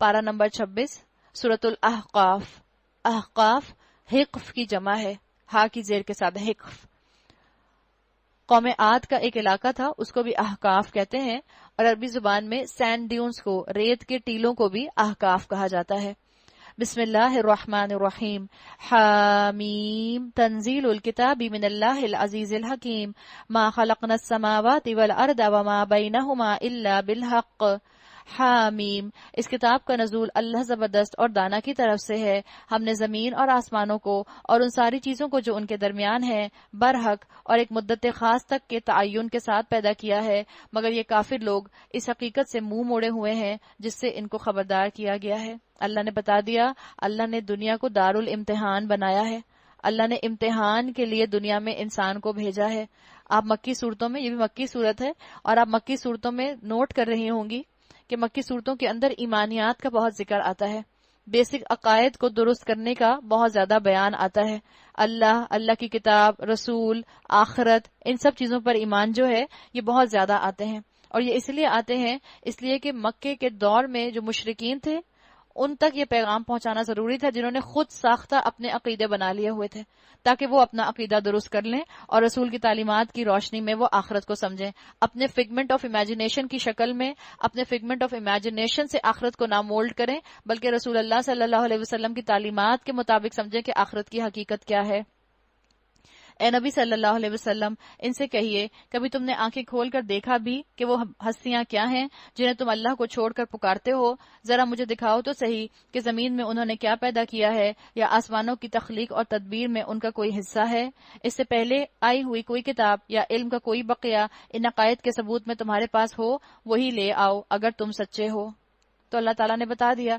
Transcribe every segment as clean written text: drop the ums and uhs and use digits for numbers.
پارہ نمبر 26 سورۃ الاحقاف. احقاف حقف کی جمع ہے، ہا کی زیر کے ساتھ حقف. قوم عاد کا ایک علاقہ تھا، اس کو بھی احقاف کہتے ہیں، اور عربی زبان میں سینڈ ڈیونز کو، ریت کے ٹیلوں کو بھی احقاف کہا جاتا ہے. بسم اللہ الرحمن الرحیم. حامیم تنزیل الکتاب من اللہ العزیز الحکیم. ما خلقنا السماوات والارض وما بینہما الا بالحق. حامیم، اس کتاب کا نزول اللہ زبردست اور دانا کی طرف سے ہے. ہم نے زمین اور آسمانوں کو اور ان ساری چیزوں کو جو ان کے درمیان ہے برحق اور ایک مدت خاص تک کے تعین کے ساتھ پیدا کیا ہے، مگر یہ کافر لوگ اس حقیقت سے منہ موڑے ہوئے ہیں جس سے ان کو خبردار کیا گیا ہے. اللہ نے بتا دیا، اللہ نے دنیا کو دار الامتحان بنایا ہے. اللہ نے امتحان کے لیے دنیا میں انسان کو بھیجا ہے. آپ مکی صورتوں میں، یہ بھی مکی صورت ہے، اور آپ مکی صورتوں میں نوٹ کر رہی ہوں گی کہ مکی صورتوں کے اندر ایمانیات کا بہت ذکر آتا ہے، بیسک عقائد کو درست کرنے کا بہت زیادہ بیان آتا ہے. اللہ کی کتاب، رسول، آخرت، ان سب چیزوں پر ایمان جو ہے یہ بہت زیادہ آتے ہیں. اور یہ اس لیے آتے ہیں اس لیے کہ مکے کے دور میں جو مشرکین تھے ان تک یہ پیغام پہنچانا ضروری تھا جنہوں نے خود ساختہ اپنے عقیدے بنا لیے ہوئے تھے، تاکہ وہ اپنا عقیدہ درست کر لیں اور رسول کی تعلیمات کی روشنی میں وہ آخرت کو سمجھیں. اپنے فگمنٹ آف امیجنیشن کی شکل میں، اپنے فگمنٹ آف امیجنیشن سے آخرت کو نہ مولڈ کریں، بلکہ رسول اللہ صلی اللہ علیہ وسلم کی تعلیمات کے مطابق سمجھیں کہ آخرت کی حقیقت کیا ہے. اے نبی صلی اللہ علیہ وسلم، ان سے کہیے، کبھی تم نے آنکھیں کھول کر دیکھا بھی کہ وہ ہستیاں کیا ہیں جنہیں تم اللہ کو چھوڑ کر پکارتے ہو؟ ذرا مجھے دکھاؤ تو صحیح کہ زمین میں انہوں نے کیا پیدا کیا ہے، یا آسمانوں کی تخلیق اور تدبیر میں ان کا کوئی حصہ ہے؟ اس سے پہلے آئی ہوئی کوئی کتاب یا علم کا کوئی بقیہ ان عقائد کے ثبوت میں تمہارے پاس ہو، وہی لے آؤ اگر تم سچے ہو. تو اللہ تعالیٰ نے بتا دیا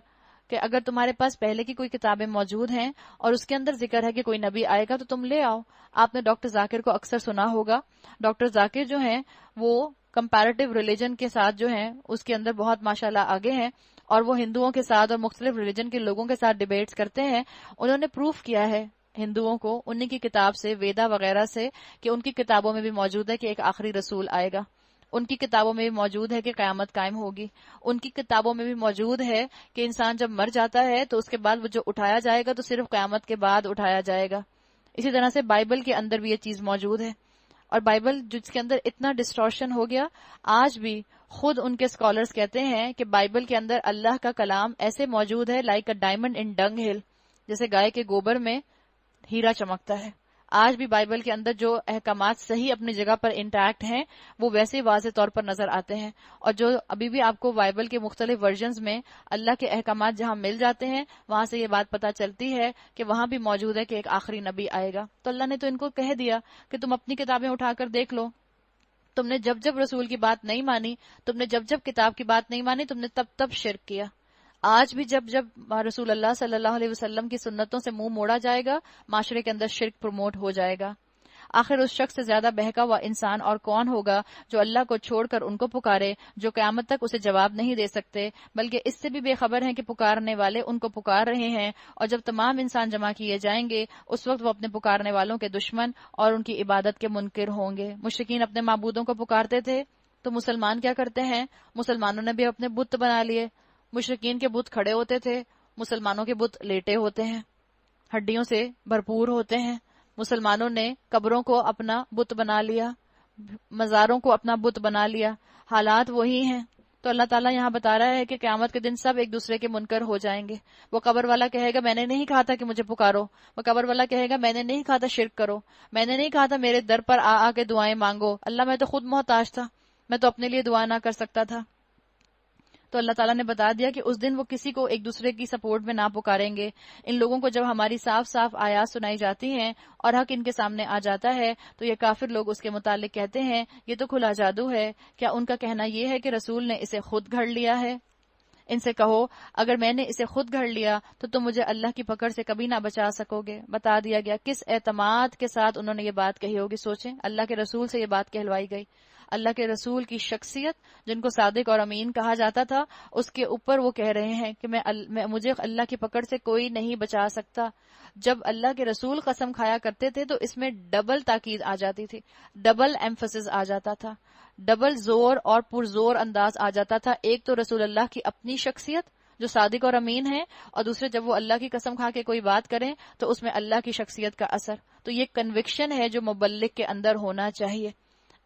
کہ اگر تمہارے پاس پہلے کی کوئی کتابیں موجود ہیں اور اس کے اندر ذکر ہے کہ کوئی نبی آئے گا تو تم لے آؤ. آپ نے ڈاکٹر ذاکر کو اکثر سنا ہوگا. ڈاکٹر ذاکر جو ہیں وہ کمپیریٹیو ریلیجن کے ساتھ جو ہیں اس کے اندر بہت ماشاءاللہ آگے ہیں، اور وہ ہندوؤں کے ساتھ اور مختلف ریلیجن کے لوگوں کے ساتھ ڈیبیٹس کرتے ہیں. انہوں نے پروف کیا ہے ہندوؤں کو انہی کی کتاب سے، ویدا وغیرہ سے، کہ ان کی کتابوں میں بھی موجود ہے کہ ایک آخری رسول آئے گا. ان کی کتابوں میں بھی موجود ہے کہ قیامت قائم ہوگی. ان کی کتابوں میں بھی موجود ہے کہ انسان جب مر جاتا ہے تو اس کے بعد وہ جو اٹھایا جائے گا تو صرف قیامت کے بعد اٹھایا جائے گا. اسی طرح سے بائبل کے اندر بھی یہ چیز موجود ہے. اور بائبل جس کے اندر اتنا ڈسٹورشن ہو گیا، آج بھی خود ان کے اسکالرز کہتے ہیں کہ بائبل کے اندر اللہ کا کلام ایسے موجود ہے لائک اے ڈائمنڈ ان ڈنگ ہل، جیسے گائے کے گوبر میں ہیرا چمکتا ہے. آج بھی بائبل کے اندر جو احکامات صحیح اپنی جگہ پر انٹیکٹ ہیں وہ ویسے واضح طور پر نظر آتے ہیں. اور جو ابھی بھی آپ کو بائبل کے مختلف ورژنز میں اللہ کے احکامات جہاں مل جاتے ہیں وہاں سے یہ بات پتہ چلتی ہے کہ وہاں بھی موجود ہے کہ ایک آخری نبی آئے گا. تو اللہ نے تو ان کو کہہ دیا کہ تم اپنی کتابیں اٹھا کر دیکھ لو. تم نے جب جب رسول کی بات نہیں مانی، تم نے جب جب کتاب کی بات نہیں مانی، تم نے تب تب شرک کیا. آج بھی جب جب رسول اللہ صلی اللہ علیہ وسلم کی سنتوں سے منہ موڑا جائے گا، معاشرے کے اندر شرک پروموٹ ہو جائے گا. آخر اس شخص سے زیادہ بہکا ہوا انسان اور کون ہوگا جو اللہ کو چھوڑ کر ان کو پکارے جو قیامت تک اسے جواب نہیں دے سکتے، بلکہ اس سے بھی بے خبر ہیں کہ پکارنے والے ان کو پکار رہے ہیں، اور جب تمام انسان جمع کیے جائیں گے اس وقت وہ اپنے پکارنے والوں کے دشمن اور ان کی عبادت کے منکر ہوں گے. مشرکین اپنے معبودوں کو پکارتے تھے تو مسلمان کیا کرتے ہیں؟ مسلمانوں نے بھی اپنے بت بنا لیے. مشرکین کے بت کھڑے ہوتے تھے، مسلمانوں کے بت لیٹے ہوتے ہیں، ہڈیوں سے بھرپور ہوتے ہیں. مسلمانوں نے قبروں کو اپنا بت بنا لیا، مزاروں کو اپنا بت بنا لیا. حالات وہی ہیں. تو اللہ تعالیٰ یہاں بتا رہا ہے کہ قیامت کے دن سب ایک دوسرے کے منکر ہو جائیں گے. وہ قبر والا کہے گا میں نے نہیں کہا تھا کہ مجھے پکارو. وہ قبر والا کہے گا میں نے نہیں کہا تھا شرک کرو، میں نے نہیں کہا تھا میرے در پر آ کے دعائیں مانگو. اللہ میں تو خود محتاج تھا، میں تو اپنے لیے دعا نہ کر سکتا تھا. تو اللہ تعالیٰ نے بتا دیا کہ اس دن وہ کسی کو ایک دوسرے کی سپورٹ میں نہ پکاریں گے. ان لوگوں کو جب ہماری صاف صاف آیات سنائی جاتی ہیں اور حق ان کے سامنے آ جاتا ہے تو یہ کافر لوگ اس کے متعلق کہتے ہیں یہ تو کھلا جادو ہے. کیا ان کا کہنا یہ ہے کہ رسول نے اسے خود گھڑ لیا ہے؟ ان سے کہو اگر میں نے اسے خود گھڑ لیا تو تم مجھے اللہ کی پکڑ سے کبھی نہ بچا سکو گے. بتا دیا گیا کس اعتماد کے ساتھ انہوں نے یہ بات کہی ہوگی. سوچیں، اللہ کے رسول سے یہ بات کہلوائی گئی. اللہ کے رسول کی شخصیت جن کو صادق اور امین کہا جاتا تھا اس کے اوپر وہ کہہ رہے ہیں کہ مجھے اللہ کی پکڑ سے کوئی نہیں بچا سکتا. جب اللہ کے رسول قسم کھایا کرتے تھے تو اس میں ڈبل تاکید آ جاتی تھی، ڈبل ایمفسس آ جاتا تھا، ڈبل زور اور پرزور انداز آ جاتا تھا. ایک تو رسول اللہ کی اپنی شخصیت جو صادق اور امین ہیں، اور دوسرے جب وہ اللہ کی قسم کھا کے کوئی بات کریں تو اس میں اللہ کی شخصیت کا اثر. تو یہ کنوکشن ہے جو مبلغ کے اندر ہونا چاہیے.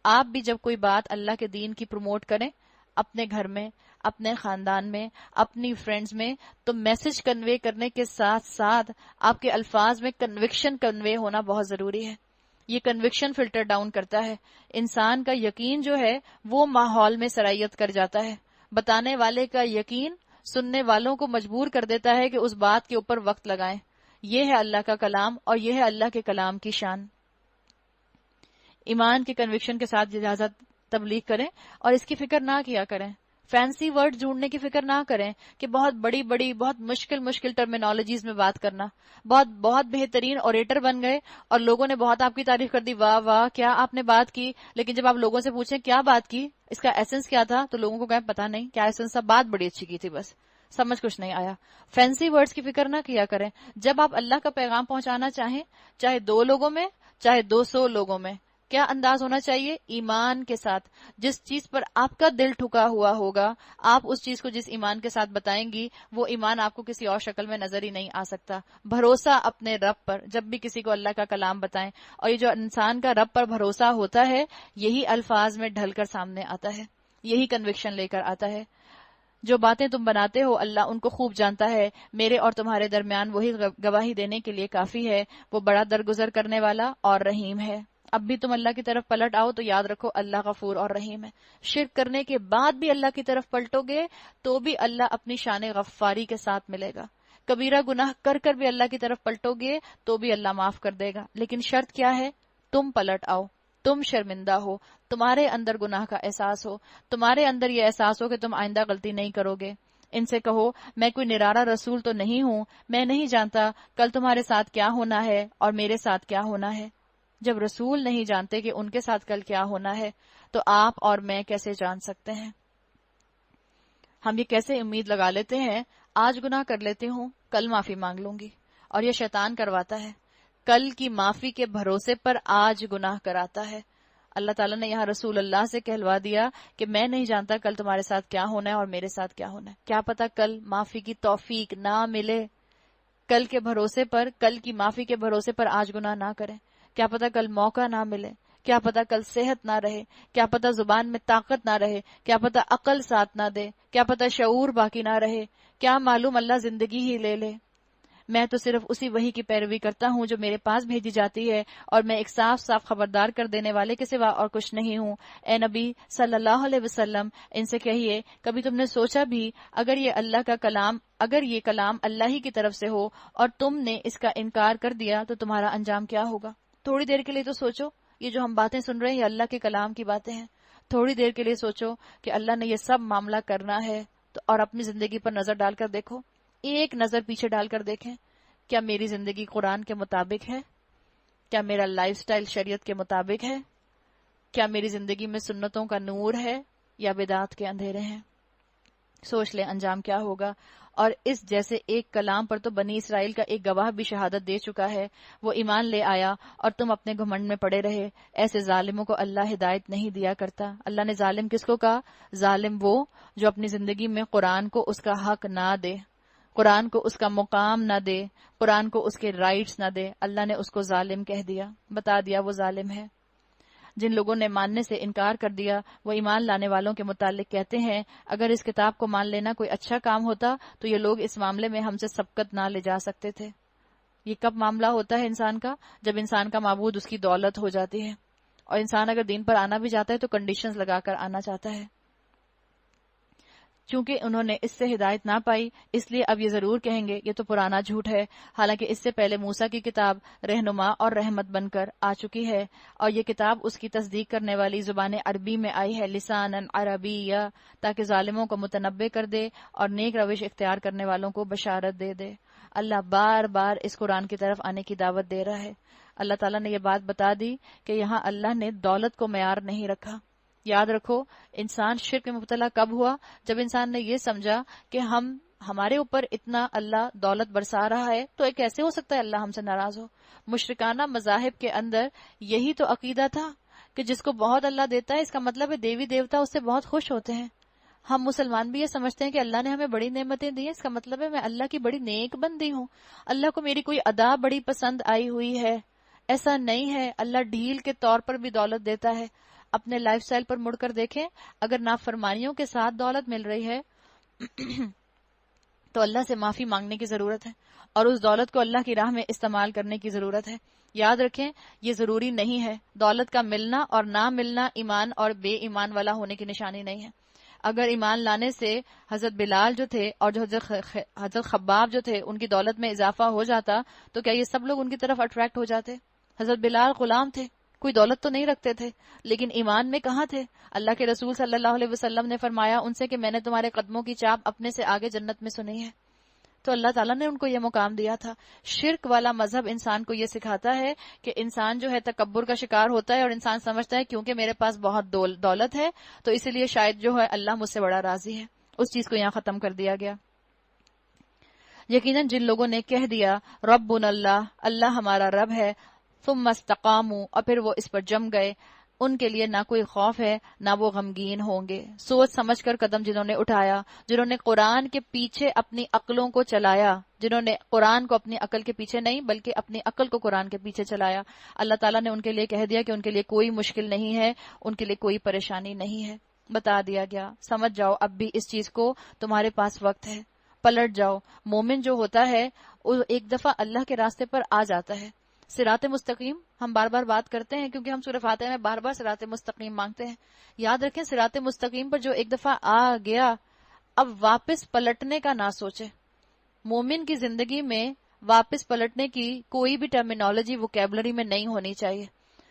آپ بھی جب کوئی بات اللہ کے دین کی پروموٹ کریں اپنے گھر میں، اپنے خاندان میں، اپنی فرینڈز میں، تو میسج کنوے کرنے کے ساتھ ساتھ آپ کے الفاظ میں کنوکشن کنوے ہونا بہت ضروری ہے. یہ کنوکشن فلٹر ڈاؤن کرتا ہے. انسان کا یقین جو ہے وہ ماحول میں سرائیت کر جاتا ہے. بتانے والے کا یقین سننے والوں کو مجبور کر دیتا ہے کہ اس بات کے اوپر وقت لگائیں. یہ ہے اللہ کا کلام اور یہ ہے اللہ کے کلام کی شان. ایمان کے کنوکشن کے ساتھ اجازت تبلیغ کریں اور اس کی فکر نہ کیا کریں. فینسی ورڈ ڈھونڈنے کی فکر نہ کریں کہ بہت بڑی بڑی بہت مشکل ٹرمینالوجیز میں بات کرنا. بہت بہترین اوریٹر بن گئے اور لوگوں نے بہت آپ کی تعریف کر دی، واہ واہ کیا آپ نے بات کی. لیکن جب آپ لوگوں سے پوچھیں کیا بات کی، اس کا ایسنس کیا تھا، تو لوگوں کو کہیں پتا نہیں کیا ایسنس تھا، بات بڑی اچھی کی تھی، بس سمجھ کچھ نہیں آیا. فینسی ورڈز کی فکر نہ کیا کریں. جب آپ اللہ کا پیغام پہنچانا چاہیں، چاہے 2 لوگوں میں چاہے 200 لوگوں میں، کیا انداز ہونا چاہیے؟ ایمان کے ساتھ. جس چیز پر آپ کا دل ٹھکا ہوا ہوگا، آپ اس چیز کو جس ایمان کے ساتھ بتائیں گی، وہ ایمان آپ کو کسی اور شکل میں نظر ہی نہیں آ سکتا. بھروسہ اپنے رب پر جب بھی کسی کو اللہ کا کلام بتائیں، اور یہ جو انسان کا رب پر بھروسہ ہوتا ہے یہی الفاظ میں ڈھل کر سامنے آتا ہے، یہی کنوکشن لے کر آتا ہے. جو باتیں تم بناتے ہو اللہ ان کو خوب جانتا ہے. میرے اور تمہارے درمیان وہی گواہی دینے کے لیے کافی ہے. وہ بڑا درگزر کرنے والا اور رحیم ہے. اب بھی تم اللہ کی طرف پلٹ آؤ تو یاد رکھو اللہ غفور اور رحیم ہے. شرک کرنے کے بعد بھی اللہ کی طرف پلٹو گے تو بھی اللہ اپنی شان غفاری کے ساتھ ملے گا. کبیرہ گناہ کر کر بھی اللہ کی طرف پلٹو گے تو بھی اللہ معاف کر دے گا. لیکن شرط کیا ہے؟ تم پلٹ آؤ، تم شرمندہ ہو، تمہارے اندر گناہ کا احساس ہو، تمہارے اندر یہ احساس ہو کہ تم آئندہ غلطی نہیں کرو گے. ان سے کہو میں کوئی نرارا رسول تو نہیں ہوں، میں نہیں جانتا کل تمہارے ساتھ کیا ہونا ہے اور میرے ساتھ کیا ہونا ہے. جب رسول نہیں جانتے کہ ان کے ساتھ کل کیا ہونا ہے تو آپ اور میں کیسے جان سکتے ہیں؟ ہم یہ کیسے امید لگا لیتے ہیں آج گناہ کر لیتی ہوں کل معافی مانگ لوں گی، اور یہ شیطان کرواتا ہے. کل کی معافی کے بھروسے پر آج گناہ کراتا ہے. اللہ تعالیٰ نے یہاں رسول اللہ سے کہلوا دیا کہ میں نہیں جانتا کل تمہارے ساتھ کیا ہونا ہے اور میرے ساتھ کیا ہونا ہے. کیا پتا کل معافی کی توفیق نہ ملے. کل کے بھروسے پر، کل کی معافی کے بھروسے پر آج گناہ نہ کریں. کیا پتا کل موقع نہ ملے، کیا پتا کل صحت نہ رہے، کیا پتا زبان میں طاقت نہ رہے، کیا پتا عقل ساتھ نہ دے، کیا پتا شعور باقی نہ رہے، کیا معلوم اللہ زندگی ہی لے لے. میں تو صرف اسی وحی کی پیروی کرتا ہوں جو میرے پاس بھیجی جاتی ہے، اور میں ایک صاف صاف خبردار کر دینے والے کے سوا اور کچھ نہیں ہوں. اے نبی صلی اللہ علیہ وسلم ان سے کہیے کبھی تم نے سوچا بھی اگر یہ کلام اللہ ہی کی طرف سے ہو اور تم نے اس کا انکار کر دیا تو تمہارا انجام کیا ہوگا؟ تھوڑی دیر کے لیے تو سوچو، یہ جو ہم باتیں سن رہے ہیں یہ اللہ کے کلام کی باتیں ہیں. تھوڑی دیر کے لیے سوچو کہ اللہ نے یہ سب معاملہ کرنا ہے تو اور اپنی زندگی پر نظر ڈال کر دیکھو، ایک نظر پیچھے ڈال کر دیکھیں کیا میری زندگی قرآن کے مطابق ہے؟ کیا میرا لائف سٹائل شریعت کے مطابق ہے؟ کیا میری زندگی میں سنتوں کا نور ہے یا بدعات کے اندھیرے ہیں؟ سوچ لیں انجام کیا ہوگا. اور اس جیسے ایک کلام پر تو بنی اسرائیل کا ایک گواہ بھی شہادت دے چکا ہے. وہ ایمان لے آیا اور تم اپنے گھمنڈ میں پڑے رہے. ایسے ظالموں کو اللہ ہدایت نہیں دیا کرتا. اللہ نے ظالم کس کو کہا؟ ظالم وہ جو اپنی زندگی میں قرآن کو اس کا حق نہ دے، قرآن کو اس کا مقام نہ دے، قرآن کو اس کے رائٹس نہ دے. اللہ نے اس کو ظالم کہہ دیا، بتا دیا وہ ظالم ہے. جن لوگوں نے ماننے سے انکار کر دیا وہ ایمان لانے والوں کے متعلق کہتے ہیں اگر اس کتاب کو مان لینا کوئی اچھا کام ہوتا تو یہ لوگ اس معاملے میں ہم سے سبقت نہ لے جا سکتے تھے. یہ کب معاملہ ہوتا ہے انسان کا؟ جب انسان کا معبود اس کی دولت ہو جاتی ہے. اور انسان اگر دین پر آنا بھی چاہتا ہے تو کنڈیشنز لگا کر آنا چاہتا ہے. چونکہ انہوں نے اس سے ہدایت نہ پائی اس لیے اب یہ ضرور کہیں گے یہ تو پرانا جھوٹ ہے، حالانکہ اس سے پہلے موسیٰ کی کتاب رہنما اور رحمت بن کر آ چکی ہے، اور یہ کتاب اس کی تصدیق کرنے والی زبان عربی میں آئی ہے، لسان عربی، تاکہ ظالموں کو متنبہ کر دے اور نیک روش اختیار کرنے والوں کو بشارت دے دے. اللہ بار بار اس قرآن کی طرف آنے کی دعوت دے رہا ہے. اللہ تعالیٰ نے یہ بات بتا دی کہ یہاں اللہ نے دولت کو معیار نہیں رکھا. یاد رکھو انسان شرک میں مبتلا کب ہوا؟ جب انسان نے یہ سمجھا کہ ہمارے اوپر اتنا اللہ دولت برسا رہا ہے تو ایک کیسے ہو سکتا ہے اللہ ہم سے ناراض ہو. مشرکانہ مذاہب کے اندر یہی تو عقیدہ تھا کہ جس کو بہت اللہ دیتا ہے اس کا مطلب ہے دیوی دیوتا اس سے بہت خوش ہوتے ہیں. ہم مسلمان بھی یہ سمجھتے ہیں کہ اللہ نے ہمیں بڑی نعمتیں دی ہیں، اس کا مطلب ہے میں اللہ کی بڑی نیک بندی ہوں، اللہ کو میری کوئی ادا بڑی پسند آئی ہوئی ہے. ایسا نہیں ہے. اللہ ڈھیل کے طور پر بھی دولت دیتا ہے. اپنے لائف سٹائل پر مڑ کر دیکھیں، اگر نافرمانیوں کے ساتھ دولت مل رہی ہے تو اللہ سے معافی مانگنے کی ضرورت ہے اور اس دولت کو اللہ کی راہ میں استعمال کرنے کی ضرورت ہے. یاد رکھیں یہ ضروری نہیں ہے. دولت کا ملنا اور نہ ملنا ایمان اور بے ایمان والا ہونے کی نشانی نہیں ہے. اگر ایمان لانے سے حضرت بلال جو تھے اور جو حضرت خباب جو تھے ان کی دولت میں اضافہ ہو جاتا تو کیا یہ سب لوگ ان کی طرف اٹریکٹ ہو جاتے؟ حضرت بلال غلام تھے، کوئی دولت تو نہیں رکھتے تھے، لیکن ایمان میں کہاں تھے؟ اللہ کے رسول صلی اللہ علیہ وسلم نے فرمایا ان سے کہ میں نے تمہارے قدموں کی چاپ اپنے سے آگے جنت میں سنی ہے. تو اللہ تعالیٰ نے ان کو یہ مقام دیا تھا. شرک والا مذہب انسان کو یہ سکھاتا ہے کہ انسان جو ہے تکبر کا شکار ہوتا ہے اور انسان سمجھتا ہے کیونکہ میرے پاس بہت دولت ہے تو اسی لیے شاید جو ہے اللہ مجھ سے بڑا راضی ہے. اس چیز کو یہاں ختم کر دیا گیا. یقیناً جن لوگوں نے کہہ دیا ربنا اللہ، اللہ ہمارا رب ہے، ثم استقاموا، اور پھر وہ اس پر جم گئے، ان کے لیے نہ کوئی خوف ہے نہ وہ غمگین ہوں گے. سوچ سمجھ کر قدم جنہوں نے اٹھایا، جنہوں نے قرآن کے پیچھے اپنی عقلوں کو چلایا، جنہوں نے قرآن کو اپنی عقل کے پیچھے نہیں بلکہ اپنی عقل کو قرآن کے پیچھے چلایا، اللہ تعالیٰ نے ان کے لیے کہہ دیا کہ ان کے لیے کوئی مشکل نہیں ہے، ان کے لیے کوئی پریشانی نہیں ہے. بتا دیا گیا. سمجھ جاؤ اب بھی اس چیز کو، تمہارے پاس وقت ہے، پلٹ جاؤ. مومن جو ہوتا ہے وہ ایک دفعہ اللہ کے راستے پر آ جاتا ہے. صراط مستقیم ہم بار بار بات کرتے ہیں کیونکہ ہم سورہ فاتحہ میں بار بار صراط مستقیم مانگتے ہیں. یاد رکھیں صراط مستقیم پر جو ایک دفعہ آ گیا اب واپس پلٹنے کا نہ سوچے. مومن کی زندگی میں واپس پلٹنے کی کوئی بھی ٹرمینالوجی ووکیبلری میں نہیں ہونی چاہیے.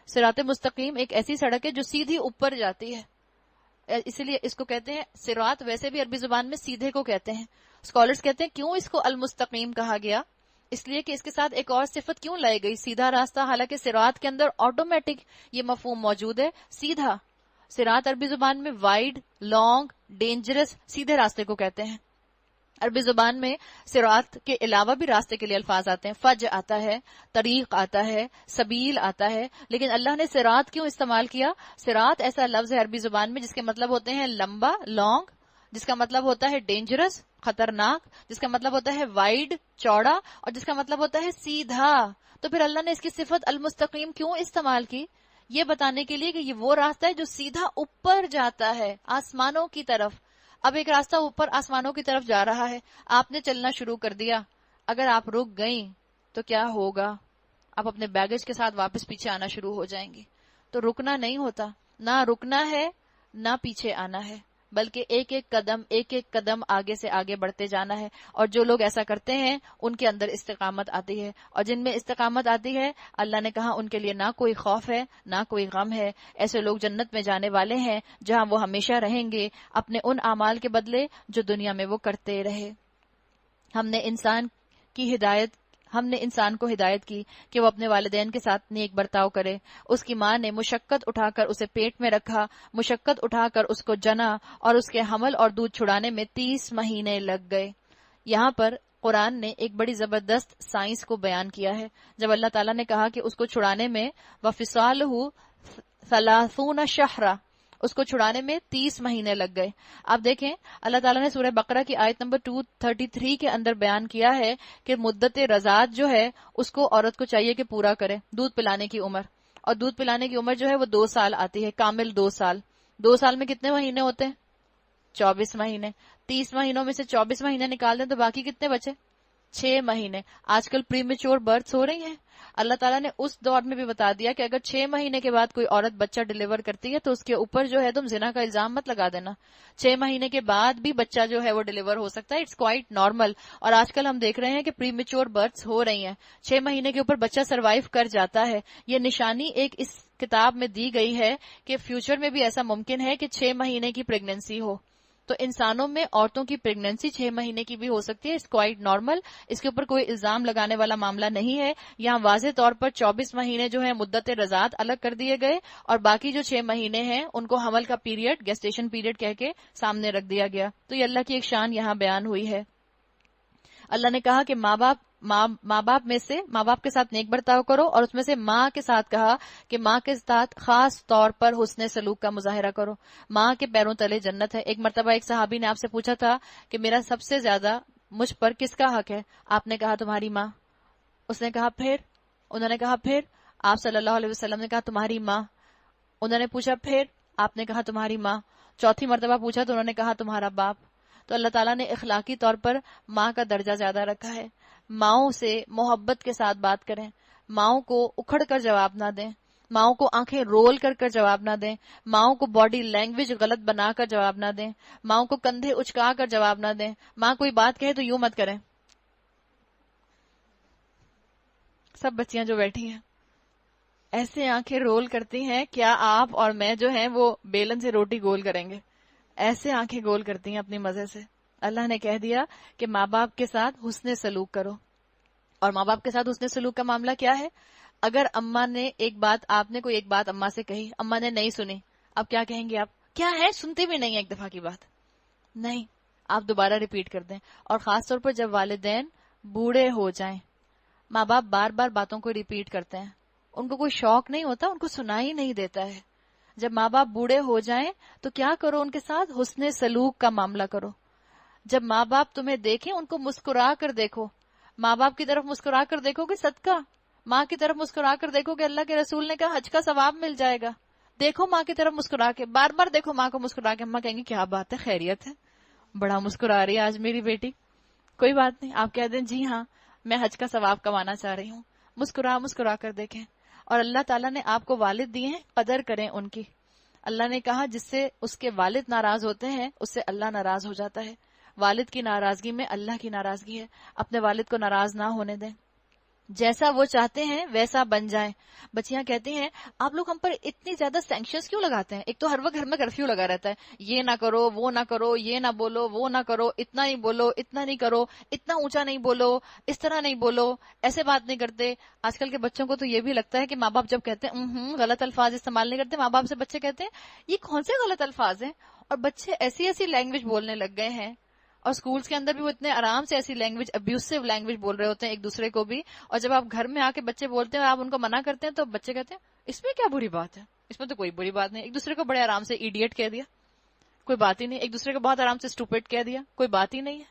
صراط مستقیم ایک ایسی سڑک ہے جو سیدھی اوپر جاتی ہے، اسی لیے اس کو کہتے ہیں صراط. ویسے بھی عربی زبان میں سیدھے کو کہتے ہیں. اسکالرز کہتے ہیں کیوں اس کو المستقیم کہا گیا؟ اس لیے کہ اس کے ساتھ ایک اور صفت کیوں لائی گئی، سیدھا راستہ. حالانکہ صراط کے اندر آٹومیٹک یہ مفہوم موجود ہے سیدھا. صراط عربی زبان میں وائڈ، لانگ، ڈینجرس، سیدھے راستے کو کہتے ہیں. عربی زبان میں صراط کے علاوہ بھی راستے کے لیے الفاظ آتے ہیں. فج آتا ہے، طریق آتا ہے، سبیل آتا ہے، لیکن اللہ نے صراط کیوں استعمال کیا؟ صراط ایسا لفظ ہے عربی زبان میں جس کے مطلب ہوتے ہیں لمبا، لانگ، جس کا مطلب ہوتا ہے ڈینجرس، خطرناک، جس کا مطلب ہوتا ہے وائڈ، چوڑا، اور جس کا مطلب ہوتا ہے سیدھا. تو پھر اللہ نے اس کی صفت المستقیم کیوں استعمال کی؟ یہ بتانے کے لیے کہ یہ وہ راستہ ہے جو سیدھا اوپر جاتا ہے آسمانوں کی طرف. اب ایک راستہ اوپر آسمانوں کی طرف جا رہا ہے، آپ نے چلنا شروع کر دیا. اگر آپ رک گئیں تو کیا ہوگا؟ آپ اپنے بیگیج کے ساتھ واپس پیچھے آنا شروع ہو جائیں گی. تو رکنا نہیں ہوتا، نہ رکنا ہے نہ پیچھے آنا ہے، بلکہ ایک ایک قدم آگے سے آگے بڑھتے جانا ہے. اور جو لوگ ایسا کرتے ہیں ان کے اندر استقامت آتی ہے، اور جن میں استقامت آتی ہے اللہ نے کہا ان کے لیے نہ کوئی خوف ہے نہ کوئی غم ہے. ایسے لوگ جنت میں جانے والے ہیں جہاں وہ ہمیشہ رہیں گے اپنے ان اعمال کے بدلے جو دنیا میں وہ کرتے رہے. ہم نے انسان کو ہدایت کی کہ وہ اپنے والدین کے ساتھ نیک برتاؤ کرے. اس کی ماں نے مشقت اٹھا کر اسے پیٹ میں رکھا، مشقت اٹھا کر اس کو جنا، اور اس کے حمل اور دودھ چھڑانے میں 30 مہینے لگ گئے. یہاں پر قرآن نے ایک بڑی زبردست سائنس کو بیان کیا ہے. جب اللہ تعالیٰ نے کہا کہ اس کو چھڑانے میں وَفِصَالُهُ 30 شہرا، اس کو چھڑانے میں 30 مہینے لگ گئے. آپ دیکھیں اللہ تعالیٰ نے سورہ بقرہ کی آیت نمبر 233 کے اندر بیان کیا ہے کہ مدت رضاعت جو ہے اس کو عورت کو چاہیے کہ پورا کرے. دودھ پلانے کی عمر، اور دودھ پلانے کی عمر جو ہے وہ 2 سال آتی ہے، کامل 2 سال. 2 سال میں کتنے مہینے ہوتے ہیں؟ 24 مہینے. 30 مہینوں میں سے 24 مہینے نکال دیں تو باقی کتنے بچے؟ 6 مہینے. آج کل پری میچور برتھ ہو رہی ہیں. اللہ تعالیٰ نے اس دور میں بھی بتا دیا کہ اگر 6 مہینے کے بعد کوئی عورت بچہ ڈیلیور کرتی ہے تو اس کے اوپر جو ہے تم زنا کا الزام مت لگا دینا. 6 مہینے کے بعد بھی بچہ جو ہے وہ ڈیلیور ہو سکتا ہے. It's quite normal. اور آج کل ہم دیکھ رہے ہیں کہ پری میچور برتھس ہو رہی ہیں. 6 مہینے کے اوپر بچہ سروائیو کر جاتا ہے. یہ نشانی ایک اس کتاب میں دی گئی ہے کہ فیوچر میں بھی ایسا ممکن ہے کہ 6 مہینے کی پریگننسی ہو. تو انسانوں میں عورتوں کی پریگننسی 6 مہینے کی بھی ہو سکتی ہے. It's quite normal. اس کے اوپر کوئی الزام لگانے والا معاملہ نہیں ہے. یہاں واضح طور پر 24 مہینے جو ہے مدت رضاعت الگ کر دیے گئے، اور باقی جو 6 مہینے ہیں ان کو حمل کا پیریڈ، گیسٹیشن پیریڈ کہہ کے سامنے رکھ دیا گیا. تو یہ اللہ کی ایک شان یہاں بیان ہوئی ہے. اللہ نے کہا کہ ماں باپ ماں باپ میں سے ماں باپ کے ساتھ نیک برتاؤ کرو، اور اس میں سے ماں کے ساتھ کہا کہ ماں کے ساتھ خاص طور پر حسن سلوک کا مظاہرہ کرو. ماں کے پیروں تلے جنت ہے. ایک مرتبہ ایک صحابی نے آپ سے پوچھا تھا کہ میرا سب سے زیادہ مجھ پر کس کا حق ہے؟ آپ نے کہا تمہاری ماں. اس نے کہا پھر؟ انہوں نے کہا پھر؟ آپ صلی اللہ علیہ وسلم نے کہا تمہاری ماں. انہوں نے پوچھا پھر؟ آپ نے کہا تمہاری ماں. چوتھی مرتبہ پوچھا تو انہوں نے کہا تمہارا باپ. تو اللہ تعالیٰ نے اخلاقی طور پر ماں کا درجہ زیادہ رکھا ہے. ماؤں سے محبت کے ساتھ بات کریں، ماؤں کو اکھڑ کر جواب نہ دیں، ماؤں کو آنکھیں رول کر کر جواب نہ دیں، ماؤں کو باڈی لینگویج غلط بنا کر جواب نہ دیں، ماؤں کو کندھے اچکا کر جواب نہ دیں. ماں کوئی بات کہے تو یوں مت کریں. سب بچیاں جو بیٹھی ہیں ایسے آنکھیں رول کرتی ہیں، کیا آپ اور میں جو ہیں وہ بیلن سے روٹی گول کریں گے؟ ایسے آنکھیں گول کرتی ہیں اپنی مزے سے. اللہ نے کہہ دیا کہ ماں باپ کے ساتھ حسن سلوک کرو. اور ماں باپ کے ساتھ حسن سلوک کا معاملہ کیا ہے؟ اگر اماں نے آپ نے کوئی ایک بات اماں سے کہی، اماں نے نہیں سنی، اب کیا کہیں گے آپ؟ کیا ہے، سنتے بھی نہیں ایک دفعہ کی بات؟ نہیں، آپ دوبارہ ریپیٹ کر دیں. اور خاص طور پر جب والدین بوڑھے ہو جائیں، ماں باپ بار بار باتوں کو ریپیٹ کرتے ہیں، ان کو کوئی شوق نہیں ہوتا، ان کو سنائی نہیں دیتا ہے. جب ماں باپ بوڑھے ہو جائیں تو کیا کرو؟ ان کے ساتھ حسن سلوک کا معاملہ کرو. جب ماں باپ تمہیں دیکھیں ان کو مسکرا کر دیکھو. ماں باپ کی طرف مسکرا کر دیکھو گے صدقہ، ماں کی طرف مسکرا کر دیکھو گے اللہ کے رسول نے کہا حج کا ثواب مل جائے گا. دیکھو ماں کی طرف مسکرا کے، بار بار دیکھو ماں کو مسکرا کے. اماں کہیں گی کیا بات ہے، خیریت ہے، بڑا مسکرا رہی ہے آج میری بیٹی. کوئی بات نہیں، آپ کہہ دیں جی ہاں میں حج کا ثواب کمانا چاہ رہی ہوں. مسکرا کر دیکھیں. اور اللہ تعالیٰ نے آپ کو والد دیے ہیں، قدر کریں ان کی. اللہ نے کہا جس سے اس کے والد ناراض ہوتے ہیں اس سے اللہ ناراض ہو جاتا ہے. والد کی ناراضگی میں اللہ کی ناراضگی ہے. اپنے والد کو ناراض نہ ہونے دیں. جیسا وہ چاہتے ہیں ویسا بن جائیں. بچیاں کہتی ہیں آپ لوگ ہم پر اتنی زیادہ سینکشنز کیوں لگاتے ہیں؟ ایک تو ہر وقت گھر میں کرفیو لگا رہتا ہے، یہ نہ کرو، وہ نہ کرو، یہ نہ بولو، وہ نہ کرو، اتنا نہیں بولو، اتنا نہیں کرو، اتنا اونچا نہیں بولو، اس طرح نہیں بولو، ایسے بات نہیں کرتے. آج کل کے بچوں کو تو یہ بھی لگتا ہے کہ ماں باپ جب کہتے ہیں غلط الفاظ استعمال نہیں کرتے، ماں باپ سے بچے کہتے ہیں یہ کون سے غلط الفاظ ہیں. اور بچے ایسی ایسی لینگویج بولنے لگ گئے ہیں، اور سکولز کے اندر بھی وہ اتنے آرام سے ایسی لینگویج، ابیوسو لینگویج بول رہے ہوتے ہیں ایک دوسرے کو بھی. اور جب آپ گھر میں آ کے بچے بولتے ہیں اور آپ ان کو منع کرتے ہیں تو بچے کہتے ہیں اس میں کیا بری بات ہے، اس میں تو کوئی بری بات نہیں. ایک دوسرے کو بڑے آرام سے ایڈیٹ کہہ دیا، کوئی بات ہی نہیں. ایک دوسرے کو بہت آرام سے اسٹوپڈ کہہ دیا، کوئی بات ہی نہیں ہے.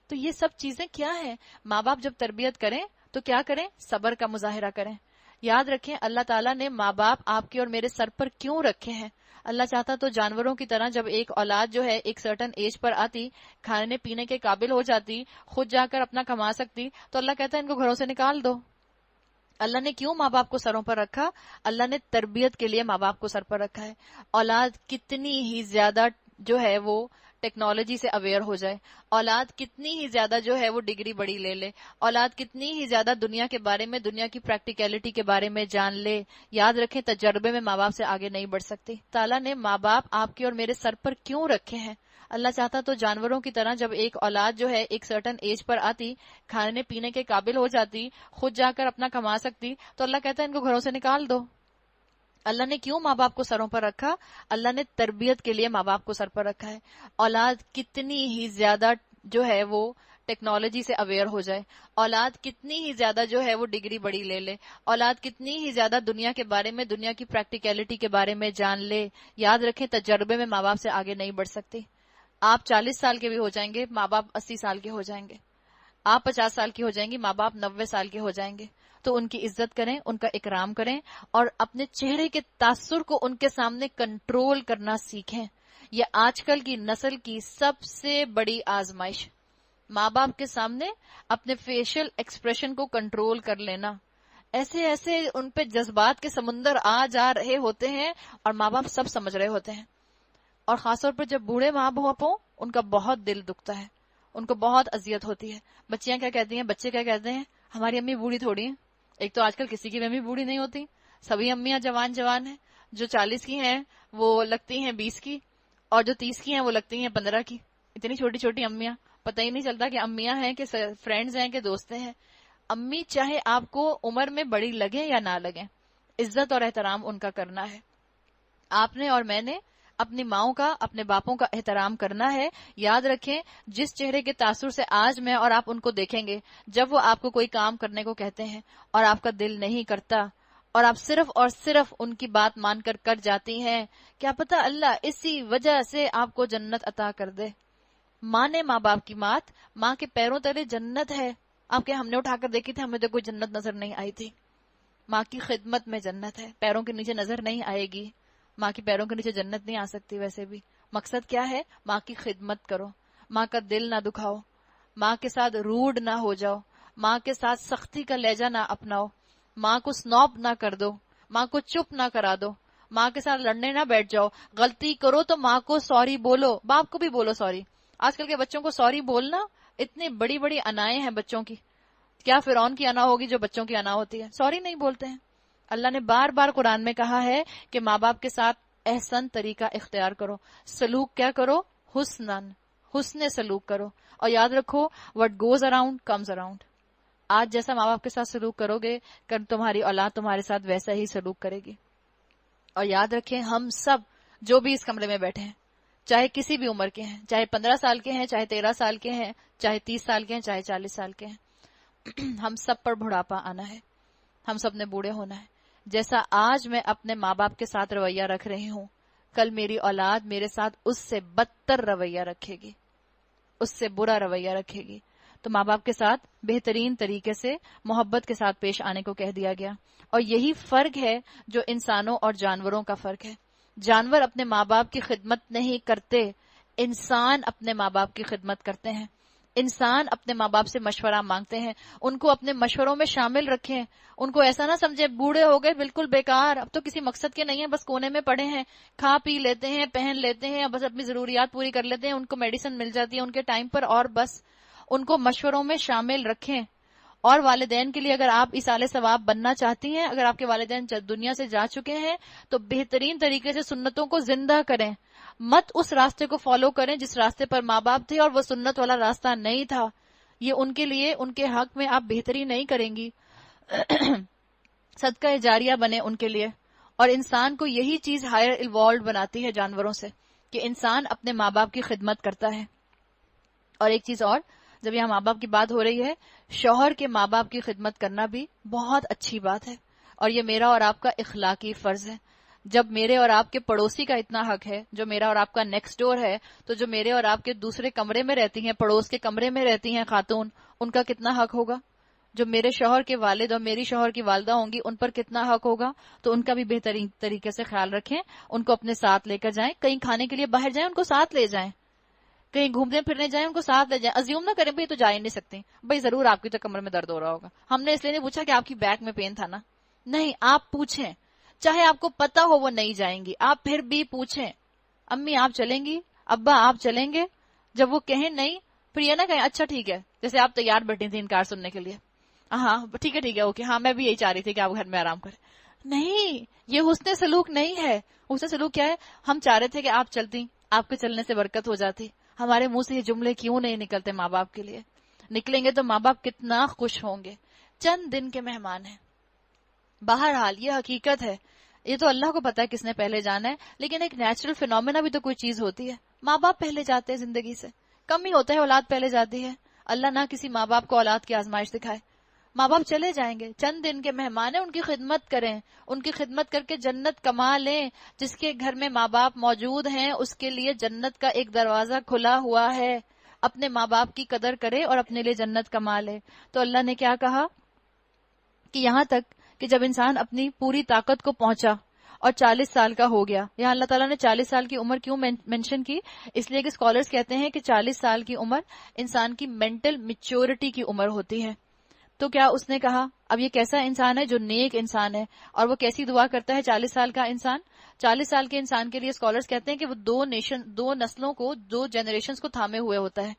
تو یہ سب چیزیں کیا ہیں؟ ماں باپ جب تربیت کریں تو کیا کریں؟ صبر کا مظاہرہ کریں. یاد رکھیں اللہ تعالیٰ نے ماں باپ آپ کے اور میرے سر پر کیوں رکھے ہیں. اللہ چاہتا تو جانوروں کی طرح جب ایک اولاد جو ہے ایک سرٹن ایج پر آتی، کھانے پینے کے قابل ہو جاتی، خود جا کر اپنا کما سکتی، تو اللہ کہتا ہے ان کو گھروں سے نکال دو. اللہ نے کیوں ماں باپ کو سروں پر رکھا؟ اللہ نے تربیت کے لیے ماں باپ کو سر پر رکھا ہے. اولاد کتنی ہی زیادہ جو ہے وہ ٹیکنالوجی سے اویئر ہو جائے، اولاد کتنی ہی زیادہ جو ہے وہ ڈگری بڑی لے لے، اولاد کتنی ہی زیادہ دنیا کے بارے میں، دنیا کی پریکٹیکلٹی کے بارے میں جان لے، یاد رکھیں تجربے میں ماں باپ سے آگے نہیں بڑھ سکتی. تعالیٰ نے ماں باپ آپ کے اور میرے سر پر کیوں رکھے ہیں؟ اللہ چاہتا تو جانوروں کی طرح جب ایک اولاد جو ہے ایک سرٹن ایج پر آتی، کھانے پینے کے قابل ہو جاتی، خود جا کر اپنا کما سکتی، تو اللہ کہتا ہے ان کو گھروں سے نکال دو. اللہ نے کیوں ماں باپ کو سروں پر رکھا؟ اللہ نے تربیت کے لیے ماں باپ کو سر پر رکھا ہے. اولاد کتنی ہی زیادہ جو ہے وہ ٹیکنالوجی سے اویئر ہو جائے، اولاد کتنی ہی زیادہ جو ہے وہ ڈگری بڑی لے لے، اولاد کتنی ہی زیادہ دنیا کے بارے میں، دنیا کی پریکٹیکلٹی کے بارے میں جان لے، یاد رکھیں تجربے میں ماں باپ سے آگے نہیں بڑھ سکتی. آپ 40 سال کے بھی ہو جائیں گے، ماں باپ 80 سال کے ہو جائیں گے. آپ 50 سال کی ہو جائیں گی، ماں باپ 90 سال کے ہو جائیں گے. تو ان کی عزت کریں، ان کا اکرام کریں، اور اپنے چہرے کے تاثر کو ان کے سامنے کنٹرول کرنا سیکھیں. یہ آج کل کی نسل کی سب سے بڑی آزمائش، ماں باپ کے سامنے اپنے فیشل ایکسپریشن کو کنٹرول کر لینا. ایسے ایسے ان پہ جذبات کے سمندر آ جا رہے ہوتے ہیں اور ماں باپ سب سمجھ رہے ہوتے ہیں. اور خاص طور پر جب بوڑھے ماں باپ ہوں ان کا بہت دل دکھتا ہے، ان کو بہت اذیت ہوتی ہے. بچیاں کیا کہتی ہیں، بچے کیا کہتے ہیں، ہماری امی بوڑھی تھوڑی ہیں. ایک تو آج کل کسی کی بھی امی بوڑھی نہیں ہوتی، سبھی امیاں جوان ہیں. جو 40 کی ہیں وہ لگتی ہیں 20 کی، اور جو 30 کی ہیں وہ لگتی ہیں 15 کی. اتنی چھوٹی چھوٹی امیاں، پتہ ہی نہیں چلتا کہ امیاں ہیں کہ فرینڈز ہیں کہ دوستیں ہیں. امی چاہے آپ کو عمر میں بڑی لگیں یا نہ لگیں، عزت اور احترام ان کا کرنا ہے. آپ نے اور میں نے اپنی ماؤں کا، اپنے باپوں کا احترام کرنا ہے. یاد رکھیں جس چہرے کے تاثر سے آج میں اور آپ ان کو دیکھیں گے، جب وہ آپ کو کوئی کام کرنے کو کہتے ہیں اور آپ کا دل نہیں کرتا اور آپ صرف اور صرف ان کی بات مان کر جاتی ہیں، کیا پتا اللہ اسی وجہ سے آپ کو جنت عطا کر دے. ماں ماں باپ کی بات، ماں کے پیروں تلے جنت ہے. آپ کے ہم نے اٹھا کر دیکھی تھی، ہمیں تو کوئی جنت نظر نہیں آئی تھی. ماں کی خدمت میں جنت ہے، پیروں کے نیچے نظر نہیں آئے گی. ماں کے پیروں کے نیچے جنت نہیں آ سکتی. ویسے بھی مقصد کیا ہے؟ ماں کی خدمت کرو، ماں کا دل نہ دکھاؤ، ماں کے ساتھ روڈ نہ ہو جاؤ، ماں کے ساتھ سختی کا لہجہ نہ اپناؤ، ماں کو سنوب نہ کر دو، ماں کو چپ نہ کرا دو، ماں کے ساتھ لڑنے نہ بیٹھ جاؤ. غلطی کرو تو ماں کو سوری بولو، باپ کو بھی بولو سوری. آج کل کے بچوں کو سوری بولنا، اتنی بڑی بڑی انائیں ہیں بچوں کی. کیا فرعون کی انا ہوگی جو بچوں کی انا ہوتی ہے؟ سوری نہیں بولتے ہیں. اللہ نے بار بار قرآن میں کہا ہے کہ ماں باپ کے ساتھ احسن طریقہ اختیار کرو، سلوک کیا کرو؟ حسن سلوک کرو. اور یاد رکھو what goes around comes around. آج جیسا ماں باپ کے ساتھ سلوک کرو گے، کل تمہاری اولاد تمہارے ساتھ ویسا ہی سلوک کرے گی. اور یاد رکھیں ہم سب جو بھی اس کمرے میں بیٹھے ہیں، چاہے کسی بھی عمر کے ہیں، چاہے 15 سال کے ہیں، چاہے 13 سال کے ہیں، چاہے 30 سال کے ہیں، چاہے 40 سال کے ہیں، ہم سب پر بڑھاپا آنا ہے، ہم سب نے بوڑھے ہونا ہے. جیسا آج میں اپنے ماں باپ کے ساتھ رویہ رکھ رہی ہوں، کل میری اولاد میرے ساتھ اس سے بدتر رویہ رکھے گی، اس سے برا رویہ رکھے گی. تو ماں باپ کے ساتھ بہترین طریقے سے محبت کے ساتھ پیش آنے کو کہہ دیا گیا. اور یہی فرق ہے جو انسانوں اور جانوروں کا فرق ہے. جانور اپنے ماں باپ کی خدمت نہیں کرتے، انسان اپنے ماں باپ کی خدمت کرتے ہیں. انسان اپنے ماں باپ سے مشورہ مانگتے ہیں، ان کو اپنے مشوروں میں شامل رکھیں. ان کو ایسا نہ سمجھے بوڑھے ہو گئے بالکل بیکار، اب تو کسی مقصد کے نہیں ہیں، بس کونے میں پڑے ہیں، کھا پی لیتے ہیں، پہن لیتے ہیں، بس اپنی ضروریات پوری کر لیتے ہیں، ان کو میڈیسن مل جاتی ہے ان کے ٹائم پر، اور بس. ان کو مشوروں میں شامل رکھیں. اور والدین کے لیے اگر آپ ایصال ثواب بننا چاہتی ہیں، اگر آپ کے والدین دنیا سے جا چکے ہیں، تو بہترین طریقے سے سنتوں کو زندہ کریں. مت اس راستے کو فالو کریں جس راستے پر ماں باپ تھے اور وہ سنت والا راستہ نہیں تھا. یہ ان کے لیے، ان کے حق میں آپ بہتری نہیں کریں گی. صدقہ جاریہ بنے ان کے لیے. اور انسان کو یہی چیز ہائر ایوالوڈ بناتی ہے جانوروں سے، کہ انسان اپنے ماں باپ کی خدمت کرتا ہے. اور ایک چیز اور، جب یہاں ماں باپ کی بات ہو رہی ہے، شوہر کے ماں باپ کی خدمت کرنا بھی بہت اچھی بات ہے، اور یہ میرا اور آپ کا اخلاقی فرض ہے. جب میرے اور آپ کے پڑوسی کا اتنا حق ہے، جو میرا اور آپ کا نیکسٹ ڈور ہے، تو جو میرے اور آپ کے دوسرے کمرے میں رہتی ہیں، پڑوس کے کمرے میں رہتی ہیں خاتون، ان کا کتنا حق ہوگا؟ جو میرے شوہر کے والد اور میری شوہر کی والدہ ہوں گی، ان پر کتنا حق ہوگا؟ تو ان کا بھی بہترین طریقے سے خیال رکھیں. ان کو اپنے ساتھ لے کر جائیں، کہیں کھانے کے لیے باہر جائیں ان کو ساتھ لے جائیں، کہیں گھومنے پھرنے جائیں ان کو ساتھ لے جائیں. ازیوم نہ کریں بھائی تو جا ہی نہیں سکتے، بھائی ضرور آپ کی تو کمر میں درد ہو رہا ہوگا، ہم نے اس لیے نہیں پوچھا کہ آپ کی بیک میں پین تھا نا. نہیں، آپ پوچھیں، چاہے آپ کو پتا ہو وہ نہیں جائیں گی، آپ پھر بھی پوچھیں، امی آپ چلیں گی، ابا آپ چلیں گے؟ جب وہ کہیں نہیں، پھر یہ نہ کہیں اچھا ٹھیک ہے، جیسے آپ تیار بیٹھی تھی انکار سننے کے لیے، ہاں ٹھیک ہے اوکے، ہاں میں بھی یہی چاہ رہی تھی کہ آپ گھر میں آرام کریں. نہیں، یہ حسن سلوک نہیں ہے. حسن سلوک کیا ہے؟ ہم چاہ رہے تھے کہ آپ چلتی، آپ کے چلنے سے برکت ہو جاتی. ہمارے منہ سے یہ جملے کیوں نہیں نکلتے ماں باپ کے لیے؟ نکلیں گے تو ماں باپ کتنا خوش ہوں گے. چند دن کے مہمان ہیں. بہرحال یہ حقیقت ہے، یہ تو اللہ کو پتا ہے کس نے پہلے جانا ہے، لیکن ایک نیچرل فینومینا بھی تو کوئی چیز ہوتی ہے. ماں باپ پہلے جاتے ہیں زندگی سے، کم ہی ہوتا ہے اولاد پہلے جاتی ہے. اللہ نہ کسی ماں باپ کو اولاد کی آزمائش دکھائے. ماں باپ چلے جائیں گے، چند دن کے مہمان ہیں، ان کی خدمت کریں، ان کی خدمت کر کے جنت کما لیں. جس کے گھر میں ماں باپ موجود ہیں اس کے لیے جنت کا ایک دروازہ کھلا ہوا ہے. اپنے ماں باپ کی قدر کرے اور اپنے لیے جنت کما لے. تو اللہ نے کیا کہا کہ یہاں تک کہ جب انسان اپنی پوری طاقت کو پہنچا اور 40 سال کا ہو گیا. یہاں اللہ تعالیٰ نے 40 سال کی عمر کیوں مینشن کی؟ اس لیے کہ اسکالرز کہتے ہیں کہ 40 سال کی عمر انسان کی مینٹل میچورٹی کی عمر ہوتی ہے. تو کیا اس نے کہا اب یہ کیسا انسان ہے جو نیک انسان ہے اور وہ کیسی دعا کرتا ہے 40 سال کا انسان؟ 40 سال کے انسان کے لیے اسکالرز کہتے ہیں کہ وہ دو نسلوں کو، 2 جنریشنز کو تھامے ہوئے ہوتا ہے.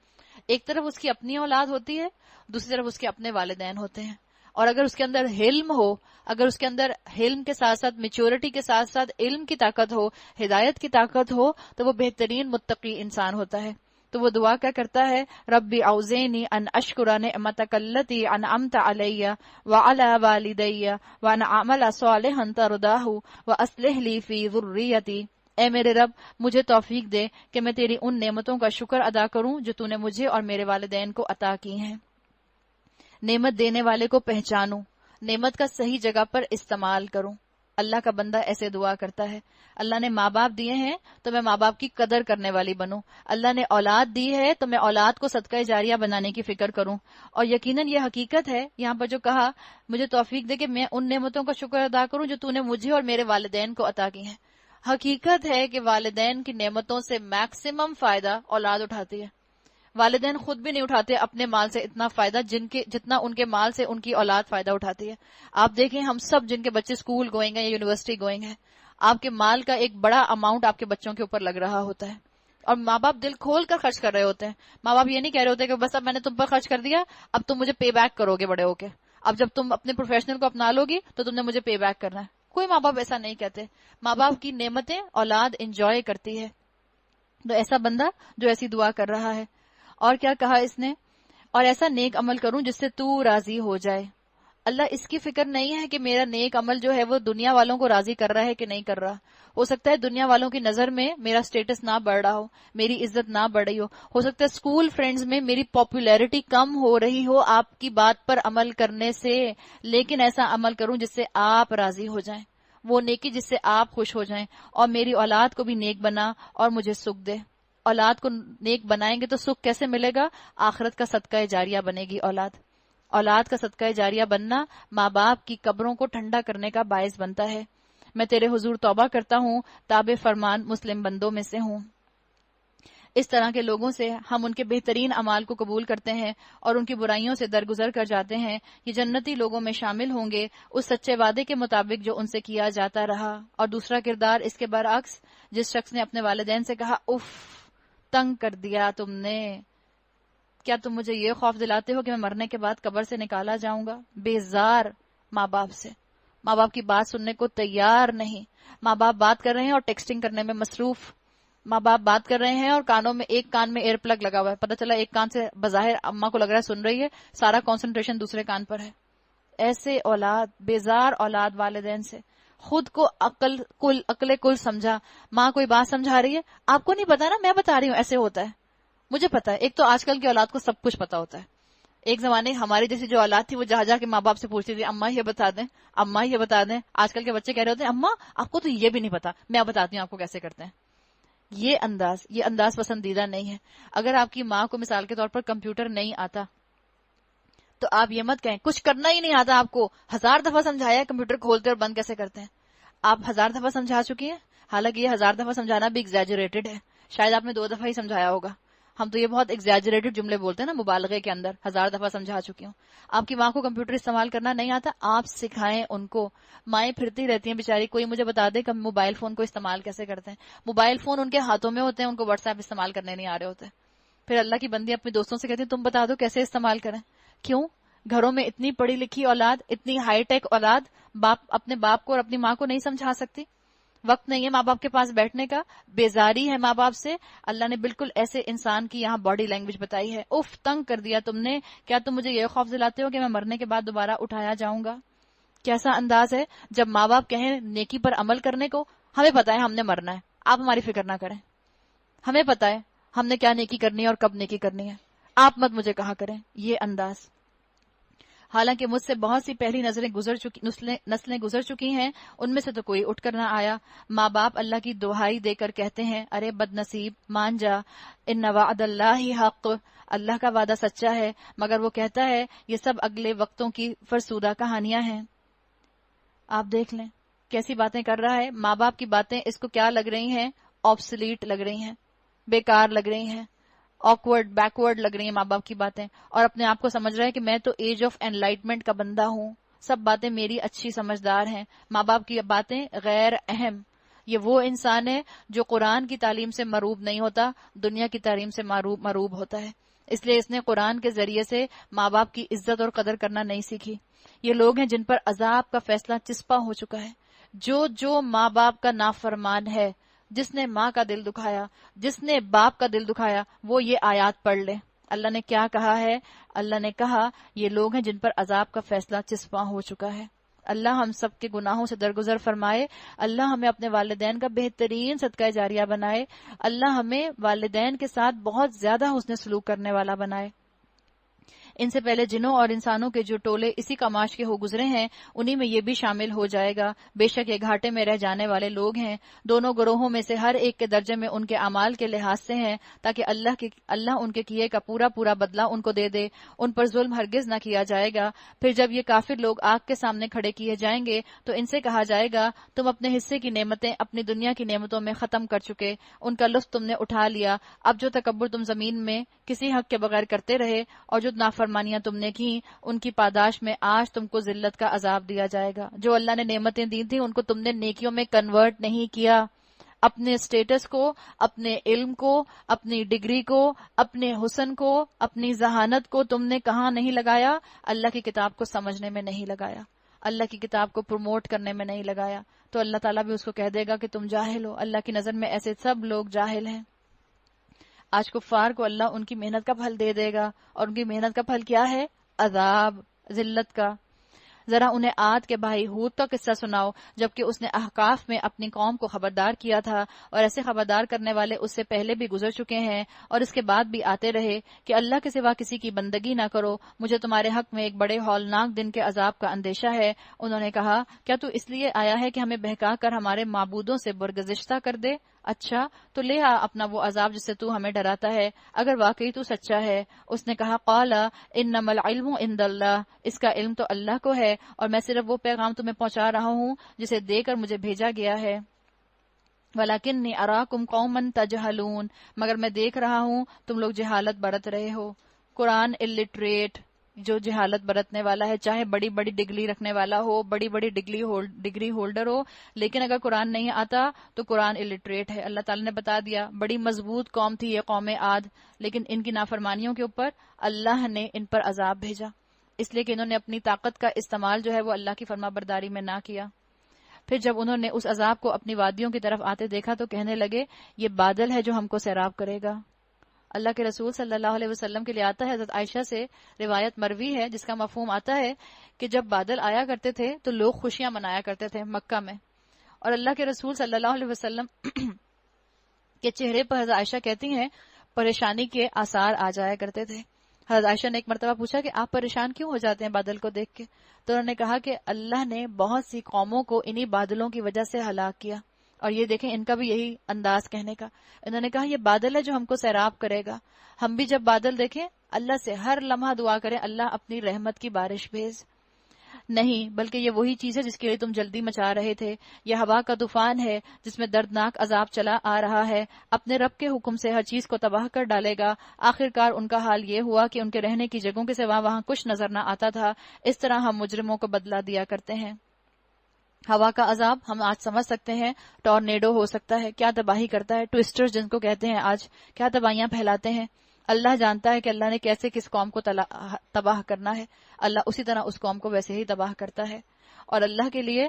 ایک طرف اس کی اپنی اولاد ہوتی ہے، دوسری طرف اس کے اپنے والدین ہوتے ہیں. اور اگر اس کے اندر حلم ہو، اگر اس کے اندر حلم کے ساتھ ساتھ میچورٹی کے ساتھ ساتھ علم کی طاقت ہو، ہدایت کی طاقت ہو، تو وہ بہترین متقی انسان ہوتا ہے. تو وہ دعا کیا کرتا ہے؟ ربی اوزینی ان اشکر نعمتک التی انعمت علی وعلی والدی وان اعمل صالحا ترضاہ واصلح لی فی ذریتی اے میرے رب مجھے توفیق دے کہ میں تیری ان نعمتوں کا شکر ادا کروں جو تو نے مجھے اور میرے والدین کو عطا کی ہیں. نعمت دینے والے کو پہچانوں، نعمت کا صحیح جگہ پر استعمال کروں. اللہ کا بندہ ایسے دعا کرتا ہے. اللہ نے ماں باپ دیے ہیں تو میں ماں باپ کی قدر کرنے والی بنوں. اللہ نے اولاد دی ہے تو میں اولاد کو صدقہ جاریہ بنانے کی فکر کروں. اور یقیناً یہ حقیقت ہے، یہاں پر جو کہا مجھے توفیق دے کہ میں ان نعمتوں کا شکر ادا کروں جو تو نے مجھے اور میرے والدین کو عطا کی ہیں. حقیقت ہے کہ والدین کی نعمتوں سے میکسیمم فائدہ اولاد اٹھاتی ہے. والدین خود بھی نہیں اٹھاتے اپنے مال سے اتنا فائدہ جتنا ان کے مال سے ان کی اولاد فائدہ اٹھاتی ہے. آپ دیکھیں ہم سب جن کے بچے اسکول گوئنگ ہیں یا یونیورسٹی گوئنگ ہیں، آپ کے مال کا ایک بڑا اماؤنٹ آپ کے بچوں کے اوپر لگ رہا ہوتا ہے، اور ماں باپ دل کھول کر خرچ کر رہے ہوتے ہیں. ماں باپ یہ نہیں کہہ رہے ہوتے کہ بس اب میں نے تم پر خرچ کر دیا، اب تم مجھے پے بیک کرو گے بڑے ہو کے، اب جب تم اپنے پروفیشنل کو اپنا لو گی تو تم نے مجھے پے بیک کرنا ہے. کوئی ماں باپ ایسا نہیں کہتے. ماں باپ کی نعمتیں اولاد انجوائے کرتی ہے. تو ایسا بندہ جو ایسی دعا کر رہا ہے. اور کیا کہا اس نے؟ اور ایسا نیک عمل کروں جس سے تو راضی ہو جائے. اللہ اس کی فکر نہیں ہے کہ میرا نیک عمل جو ہے وہ دنیا والوں کو راضی کر رہا ہے کہ نہیں کر رہا. ہو سکتا ہے دنیا والوں کی نظر میں میرا سٹیٹس نہ بڑھ رہا میری عزت نہ بڑھ رہی ہو سکتا ہے اسکول فرینڈز میں میری پاپولیرٹی کم ہو رہی ہو آپ کی بات پر عمل کرنے سے، لیکن ایسا عمل کروں جس سے آپ راضی ہو جائیں، وہ نیکی جس سے آپ خوش ہو جائیں. اور میری اولاد کو بھی نیک بنا اور مجھے سکھ دے. اولاد کو نیک بنائیں گے تو سکھ کیسے ملے گا؟ آخرت کا صدقہ جاریہ بنے گی اولاد. اولاد کا صدقہ جاریہ بننا ماں باپ کی قبروں کو ٹھنڈا کرنے کا باعث بنتا ہے. میں تیرے حضور توبہ کرتا ہوں، تابع فرمان مسلم بندوں میں سے ہوں. اس طرح کے لوگوں سے ہم ان کے بہترین اعمال کو قبول کرتے ہیں اور ان کی برائیوں سے درگزر کر جاتے ہیں. یہ جنتی لوگوں میں شامل ہوں گے اس سچے وعدے کے مطابق جو ان سے کیا جاتا رہا. اور دوسرا کردار اس کے برعکس، جس شخص نے اپنے والدین سے کہا اف تنگ کر دیا تم نے، کیا تم مجھے یہ خوف دلاتے ہو کہ میں مرنے کے بعد قبر سے نکالا جاؤں گا؟ بیزار ماں باپ سے، ماں باپ کی بات سننے کو تیار نہیں. ماں باپ بات کر رہے ہیں اور ٹیکسٹنگ کرنے میں مصروف. ماں باپ بات کر رہے ہیں اور کانوں میں ایک کان میں ایئر پلگ لگا ہوا ہے، پتہ چلا ایک کان سے بظاہر اماں کو لگ رہا ہے سن رہی ہے، سارا کنسنٹریشن دوسرے کان پر ہے. ایسے اولاد، بیزار اولاد والدین سے. خود کو عقل کل سمجھا. ماں کوئی بات سمجھا رہی ہے، آپ کو نہیں پتا نا، میں بتا رہی ہوں ایسے ہوتا ہے، مجھے پتا ہے. ایک تو آج کل کی اولاد کو سب کچھ پتا ہوتا ہے. ایک زمانے ہماری جیسی جو اولاد تھی وہ جا کے ماں باپ سے پوچھتی تھی اماں یہ بتا دیں، اماں یہ بتا دیں. آج کل کے بچے کہہ رہے ہوتے ہیں اماں آپ کو تو یہ بھی نہیں پتا، میں بتاتی ہوں آپ کو کیسے کرتے ہیں. یہ انداز پسندیدہ نہیں ہے. اگر آپ کی ماں کو مثال کے طور پر کمپیوٹر نہیں آتا تو آپ یہ مت کہیں کچھ کرنا ہی نہیں آتا آپ کو. 1000 دفعہ سمجھایا کمپیوٹر کھولتے اور بند کیسے کرتے ہیں. آپ 1000 دفعہ سمجھا چکی ہیں، حالانکہ یہ 1000 دفعہ سمجھانا بھی ایگزیجریٹڈ ہے. شاید آپ نے 2 دفعہ ہی سمجھایا ہوگا. ہم تو یہ بہت ایگزیجریٹڈ جملے بولتے ہیں نا مبالغے کے اندر. 1000 دفعہ سمجھا چکی ہوں. آپ کی ماں کو کمپیوٹر استعمال کرنا نہیں آتا، آپ سکھائیں ان کو. مائیں پھرتی رہتی ہیں بیچاری، کوئی مجھے بتا دے کہ موبائل فون کو استعمال کیسے کرتے ہیں. موبائل فون ان کے ہاتھوں میں ہوتے ہیں، ان کو واٹس ایپ استعمال کرنے نہیں آ رہے ہوتے. پھر اللہ کی بندی اپنے دوستوں سے کہتی ہیں تم بتا دو کیسے استعمال کریں. کیوں؟ گھروں میں اتنی پڑھی لکھی اولاد، اتنی ہائی ٹیک اولاد اپنے باپ کو اور اپنی ماں کو نہیں سمجھا سکتی. وقت نہیں ہے ماں باپ کے پاس بیٹھنے کا، بیزاری ہے ماں باپ سے. اللہ نے بالکل ایسے انسان کی یہاں باڈی لینگویج بتائی ہے. اف تنگ کر دیا تم نے، کیا تم مجھے یہ خوف دلاتے ہو کہ میں مرنے کے بعد دوبارہ اٹھایا جاؤں گا؟ کیسا انداز ہے جب ماں باپ کہیں نیکی پر عمل کرنے کو. ہمیں پتا ہے ہم نے مرنا ہے، آپ ہماری فکر نہ کریں. ہمیں پتا ہے ہم نے کیا نیکی کرنی ہے اور کب نیکی کرنی ہے، آپ مت مجھے کہا کریں. یہ انداز. حالانکہ مجھ سے بہت سی پہلی نسلیں گزر چکی ہیں، ان میں سے تو کوئی اٹھ کر نہ آیا. ماں باپ اللہ کی دہائی دے کر کہتے ہیں ارے بد نصیب مان جا، ان وعد اللہ حق، اللہ کا وعدہ سچا ہے. مگر وہ کہتا ہے یہ سب اگلے وقتوں کی فرسودہ کہانیاں ہیں. آپ دیکھ لیں کیسی باتیں کر رہا ہے. ماں باپ کی باتیں اس کو کیا لگ رہی ہیں؟ آبسلیٹ لگ رہی ہیں، بیکار لگ رہی ہیں، آکورڈ بیکورڈ لگ رہی ہیں ماں باپ کی باتیں. اور اپنے آپ کو سمجھ رہا ہے کہ میں تو ایج آف انلائٹمنٹ کا بندہ ہوں، سب باتیں میری اچھی سمجھدار ہیں. ماں باپ کی باتیں غیر اہم. یہ وہ انسان ہے جو قرآن کی تعلیم سے مروب نہیں ہوتا، دنیا کی تعلیم سے مروب ہوتا ہے. اس لیے اس نے قرآن کے ذریعے سے ماں باپ کی عزت اور قدر کرنا نہیں سیکھی. یہ لوگ ہیں جن پر عذاب کا فیصلہ چسپاں ہو چکا ہے. جو ماں باپ کا نافرمان ہے، جس نے ماں کا دل دکھایا، جس نے باپ کا دل دکھایا، وہ یہ آیات پڑھ لے. اللہ نے کیا کہا ہے؟ اللہ نے کہا یہ لوگ ہیں جن پر عذاب کا فیصلہ چسپاں ہو چکا ہے. اللہ ہم سب کے گناہوں سے درگزر فرمائے، اللہ ہمیں اپنے والدین کا بہترین صدقہ جاریہ بنائے، اللہ ہمیں والدین کے ساتھ بہت زیادہ حسن سلوک کرنے والا بنائے۔ ان سے پہلے جنوں اور انسانوں کے جو ٹولے اسی کماش کے ہو گزرے ہیں، انہی میں یہ بھی شامل ہو جائے گا۔ بے شک یہ گھاٹے میں رہ جانے والے لوگ ہیں۔ دونوں گروہوں میں سے ہر ایک کے درجے میں ان کے اعمال کے لحاظ سے ہیں، تاکہ اللہ ان کے کیے کا پورا پورا بدلہ ان کو دے دے۔ ان پر ظلم ہرگز نہ کیا جائے گا۔ پھر جب یہ کافر لوگ آگ کے سامنے کھڑے کیے جائیں گے تو ان سے کہا جائے گا، تم اپنے حصے کی نعمتیں اپنی دنیا کی نعمتوں میں ختم کر چکے، ان کا لطف تم نے اٹھا لیا۔ اب جو تکبر تم زمین میں کسی حق کے بغیر کرتے رہے اور جو نافرمانیاں تم نے کی، ان کی پاداش میں آج تم کو ذلت کا عذاب دیا جائے گا۔ جو اللہ نے نعمتیں دی تھیں ان کو تم نے نیکیوں میں کنورٹ نہیں کیا۔ اپنے سٹیٹس کو، اپنے علم کو، اپنی ڈگری کو، اپنے حسن کو، اپنی ذہانت کو تم نے کہاں نہیں لگایا؟ اللہ کی کتاب کو سمجھنے میں نہیں لگایا، اللہ کی کتاب کو پروموٹ کرنے میں نہیں لگایا۔ تو اللہ تعالیٰ بھی اس کو کہہ دے گا کہ تم جاہل ہو۔ اللہ کی نظر میں ایسے سب لوگ جاہل ہیں۔ آج کفار کو اللہ ان کی محنت کا پھل دے دے گا، اور ان کی محنت کا پھل کیا ہے؟ عذاب، ذلت کا۔ ذرا انہیں عاد کے بھائی ہود کا قصہ سناؤ، جبکہ اس نے احقاف میں اپنی قوم کو خبردار کیا تھا، اور ایسے خبردار کرنے والے اس سے پہلے بھی گزر چکے ہیں اور اس کے بعد بھی آتے رہے کہ اللہ کے سوا کسی کی بندگی نہ کرو، مجھے تمہارے حق میں ایک بڑے ہولناک دن کے عذاب کا اندیشہ ہے۔ انہوں نے کہا، کیا تو اس لیے آیا ہے کہ ہمیں بہکا کر ہمارے معبودوں سے برگزشتہ کر دے؟ اچھا تو لے آ اپنا وہ عذاب جس سے تو ہمیں ڈراتا ہے، اگر واقعی تو سچا ہے۔ اس نے کہا، قال انما العلم عند اللہ، اس کا علم تو اللہ کو ہے، اور میں صرف وہ پیغام تمہیں پہنچا رہا ہوں جسے دے کر مجھے بھیجا گیا ہے۔ وَلَكِنِّي أَرَاكُمْ قَوْمًا تَجْهَلُونَ، مگر میں دیکھ رہا ہوں تم لوگ جہالت برت رہے ہو۔ قرآن الٹریٹ، جو جہالت برتنے والا ہے، چاہے بڑی بڑی ڈگری رکھنے والا ہو، بڑی بڑی ڈگری ہولڈر ہو، لیکن اگر قرآن نہیں آتا تو قرآن الٹریٹ ہے۔ اللہ تعالیٰ نے بتا دیا، بڑی مضبوط قوم تھی یہ قوم عاد، لیکن ان کی نافرمانیوں کے اوپر اللہ نے ان پر عذاب بھیجا، اس لیے کہ انہوں نے اپنی طاقت کا استعمال جو ہے وہ اللہ کی فرما برداری میں نہ کیا۔ پھر جب انہوں نے اس عذاب کو اپنی وادیوں کی طرف آتے دیکھا تو کہنے لگے، یہ بادل ہے جو ہم کو سیراب کرے گا۔ اللہ کے رسول صلی اللہ علیہ وسلم کے لیے آتا ہے، حضرت عائشہ سے روایت مروی ہے جس کا مفہوم آتا ہے کہ جب بادل آیا کرتے تھے تو لوگ خوشیاں منایا کرتے تھے مکہ میں، اور اللہ کے رسول صلی اللہ علیہ وسلم کے چہرے پر حضرت عائشہ کہتی ہیں پریشانی کے آثار آ جایا کرتے تھے۔ حضرت عائشہ نے ایک مرتبہ پوچھا کہ آپ پریشان کیوں ہو جاتے ہیں بادل کو دیکھ کے؟ تو انہوں نے کہا کہ اللہ نے بہت سی قوموں کو انہی بادلوں کی وجہ سے ہلاک کیا، اور یہ دیکھیں ان کا بھی یہی انداز کہنے کا۔ انہوں نے کہا یہ بادل ہے جو ہم کو سیراب کرے گا۔ ہم بھی جب بادل دیکھیں اللہ سے ہر لمحہ دعا کریں، اللہ اپنی رحمت کی بارش بھیج۔ نہیں، بلکہ یہ وہی چیز ہے جس کے لیے تم جلدی مچا رہے تھے۔ یہ ہوا کا طوفان ہے جس میں دردناک عذاب چلا آ رہا ہے، اپنے رب کے حکم سے ہر چیز کو تباہ کر ڈالے گا۔ آخر کار ان کا حال یہ ہوا کہ ان کے رہنے کی جگہوں کے سوا وہاں کچھ نظر نہ آتا تھا۔ اس طرح ہم مجرموں کو بدلہ دیا کرتے ہیں۔ ہوا کا عذاب ہم آج سمجھ سکتے ہیں، ٹورنیڈو ہو سکتا ہے، کیا تباہی کرتا ہے، ٹوئسٹر جن کو کہتے ہیں آج، کیا تباہیاں پھیلاتے ہیں۔ اللہ جانتا ہے کہ اللہ نے کیسے کس قوم کو تباہ کرنا ہے، اللہ اسی طرح اس قوم کو ویسے ہی تباہ کرتا ہے۔ اور اللہ کے لیے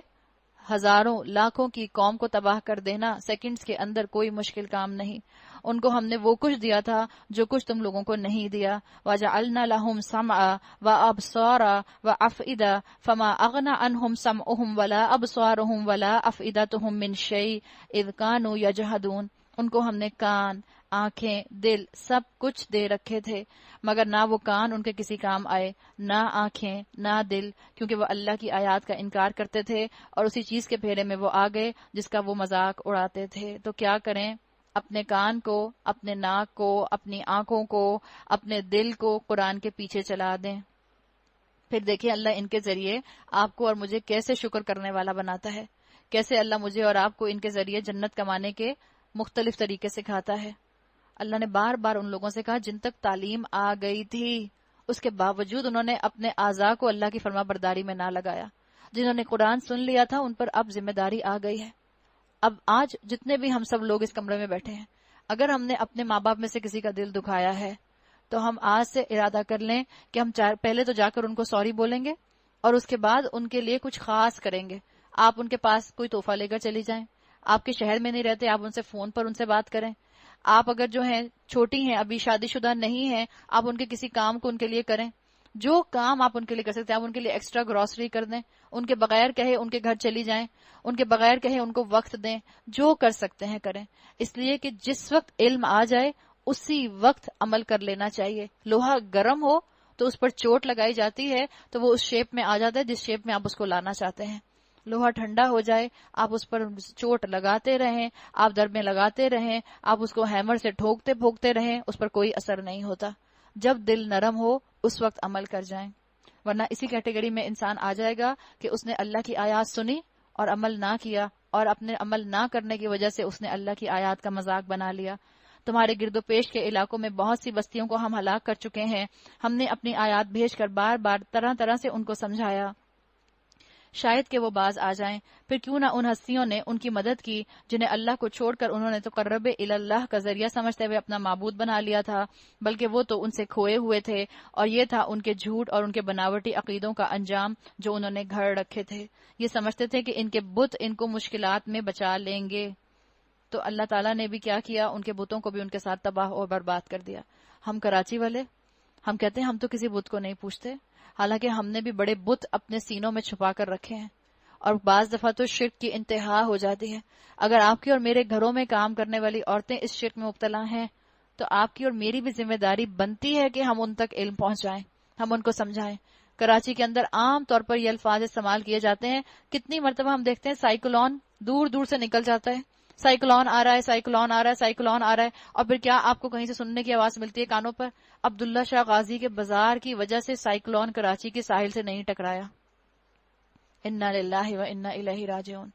ہزاروں لاکھوں کی قوم کو تباہ کر دینا سیکنڈز کے اندر کوئی مشکل کام نہیں۔ ان کو ہم نے وہ کچھ دیا تھا جو کچھ تم لوگوں کو نہیں دیا۔ وَجَعَلْنَا لَهُمْ سَمْعًا وَأَبْصَارًا وَأَفْئِدَةً فَمَا أَغْنَىٰ عَنْهُمْ سَمْعُهُمْ وَلَا أَبْصَارُهُمْ وَلَا أَفْئِدَتُهُمْ مِنْ شَيْءٍ إِذْ كَانُوا يَجْحَدُونَ۔ ان کو ہم نے کان، آنکھیں، دل سب کچھ دے رکھے تھے، مگر نہ وہ کان ان کے کسی کام آئے، نہ آنکھیں، نہ دل، کیونکہ وہ اللہ کی آیات کا انکار کرتے تھے اور اسی چیز کے پھیرے میں وہ آ گئے جس کا وہ مذاق اڑاتے تھے۔ تو کیا کریں؟ اپنے کان کو، اپنے ناک کو، اپنی آنکھوں کو، اپنے دل کو قرآن کے پیچھے چلا دیں۔ پھر دیکھیں اللہ ان کے ذریعے آپ کو اور مجھے کیسے شکر کرنے والا بناتا ہے، کیسے اللہ مجھے اور آپ کو ان کے ذریعے جنت کمانے کے مختلف طریقے سکھاتا ہے۔ اللہ نے بار بار ان لوگوں سے کہا جن تک تعلیم آ گئی تھی، اس کے باوجود انہوں نے اپنے اعضاء کو اللہ کی فرما برداری میں نہ لگایا۔ جنہوں نے قرآن سن لیا تھا ان پر اب ذمہ داری آ گئی ہے۔ اب آج جتنے بھی ہم سب لوگ اس کمرے میں بیٹھے ہیں، اگر ہم نے اپنے ماں باپ میں سے کسی کا دل دکھایا ہے تو ہم آج سے ارادہ کر لیں کہ ہم پہلے تو جا کر ان کو سوری بولیں گے، اور اس کے بعد ان کے لیے کچھ خاص کریں گے۔ آپ ان کے پاس کوئی تحفہ لے کر چلی جائیں، آپ کے شہر میں نہیں رہتے، آپ ان سے فون پر ان سے بات کریں۔ آپ اگر جو ہیں چھوٹی ہیں، ابھی شادی شدہ نہیں ہیں، آپ ان کے کسی کام کو ان کے لیے کریں۔ جو کام آپ ان کے لیے کر سکتے ہیں، آپ ان کے لیے ایکسٹرا گروسری کر دیں، ان کے بغیر کہے ان کے گھر چلی جائیں، ان کے بغیر کہے ان کو وقت دیں، جو کر سکتے ہیں کریں، اس لیے کہ جس وقت علم آ جائے اسی وقت عمل کر لینا چاہیے. لوہا گرم ہو تو اس پر چوٹ لگائی جاتی ہے تو وہ اس شیپ میں آ جاتا ہے جس شیپ میں آپ اس کو لانا چاہتے ہیں. لوہا ٹھنڈا ہو جائے، آپ اس پر چوٹ لگاتے رہیں، آپ در میں لگاتے رہیں، آپ اس کو ہیمر سے ٹھوکتے پھوکتے رہیں، اس پر کوئی اثر نہیں ہوتا. جب دل نرم ہو اس وقت عمل کر جائیں، ورنہ اسی کیٹیگری میں انسان آ جائے گا کہ اس نے اللہ کی آیات سنی اور عمل نہ کیا، اور اپنے عمل نہ کرنے کی وجہ سے اس نے اللہ کی آیات کا مذاق بنا لیا. تمہارے گرد و پیش کے علاقوں میں بہت سی بستیوں کو ہم ہلاک کر چکے ہیں، ہم نے اپنی آیات بھیج کر بار بار طرح طرح سے ان کو سمجھایا، شاید کہ وہ باز آ جائیں. پھر کیوں نہ ان ہستیوں نے ان کی مدد کی جنہیں اللہ کو چھوڑ کر انہوں نے تقرب اللہ کا ذریعہ سمجھتے ہوئے اپنا معبود بنا لیا تھا، بلکہ وہ تو ان سے کھوئے ہوئے تھے، اور یہ تھا ان کے جھوٹ اور ان کے بناوٹی عقیدوں کا انجام جو انہوں نے گھڑ رکھے تھے. یہ سمجھتے تھے کہ ان کے بت ان کو مشکلات میں بچا لیں گے، تو اللہ تعالیٰ نے بھی کیا کیا، ان کے بتوں کو بھی ان کے ساتھ تباہ اور برباد کر دیا. ہم کراچی والے ہم کہتے ہیں ہم تو کسی بت کو نہیں پوچھتے، حالانکہ ہم نے بھی بڑے بت اپنے سینوں میں چھپا کر رکھے ہیں، اور بعض دفعہ تو شرک کی انتہا ہو جاتی ہے. اگر آپ کی اور میرے گھروں میں کام کرنے والی عورتیں اس شرک میں مبتلا ہیں تو آپ کی اور میری بھی ذمہ داری بنتی ہے کہ ہم ان تک علم پہنچائیں، ہم ان کو سمجھائیں. کراچی کے اندر عام طور پر یہ الفاظ استعمال کیے جاتے ہیں، کتنی مرتبہ ہم دیکھتے ہیں سائیکلون دور دور سے نکل جاتا ہے، سائیکلون آ رہا ہے، سائیکلون آ رہا ہے، سائیکلون آ رہا ہے، اور پھر کیا آپ کو کہیں سے سننے کی آواز ملتی ہے کانوں پر، عبداللہ شاہ غازی کے بازار کی وجہ سے سائیکلون کراچی کے ساحل سے نہیں ٹکرایا. انا للہ و انا الیہ راجعون.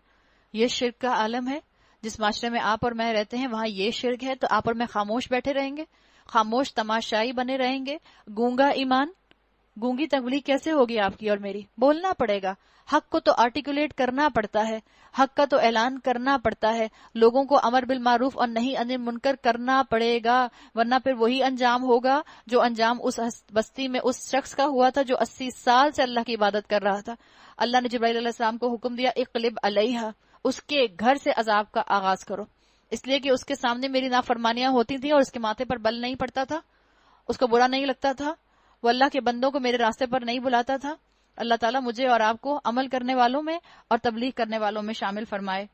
یہ شرک کا عالم ہے. جس معاشرے میں آپ اور میں رہتے ہیں وہاں یہ شرک ہے تو آپ اور میں خاموش بیٹھے رہیں گے، خاموش تماشائی بنے رہیں گے. گونگا ایمان، گونگی تبلیغ کیسے ہوگی آپ کی اور میری؟ بولنا پڑے گا، حق کو تو آرٹیکولیٹ کرنا پڑتا ہے، حق کا تو اعلان کرنا پڑتا ہے، لوگوں کو امر بالمعروف اور نہی عن المنکر کرنا پڑے گا، ورنہ پھر وہی انجام ہوگا جو انجام اس بستی میں اس شخص کا ہوا تھا جو 80 سال سے اللہ کی عبادت کر رہا تھا. اللہ نے جبرائیل علیہ السلام کو حکم دیا اقلب علیہا، اس کے گھر سے عذاب کا آغاز کرو، اس لیے کہ اس کے سامنے میری نافرمانیاں ہوتی تھیں اور اس کے ماتھے پر بل نہیں پڑتا تھا، اس کو برا نہیں لگتا تھا، وہ اللہ کے بندوں کو میرے راستے پر نہیں بلاتا تھا. اللہ تعالیٰ مجھے اور آپ کو عمل کرنے والوں میں اور تبلیغ کرنے والوں میں شامل فرمائے.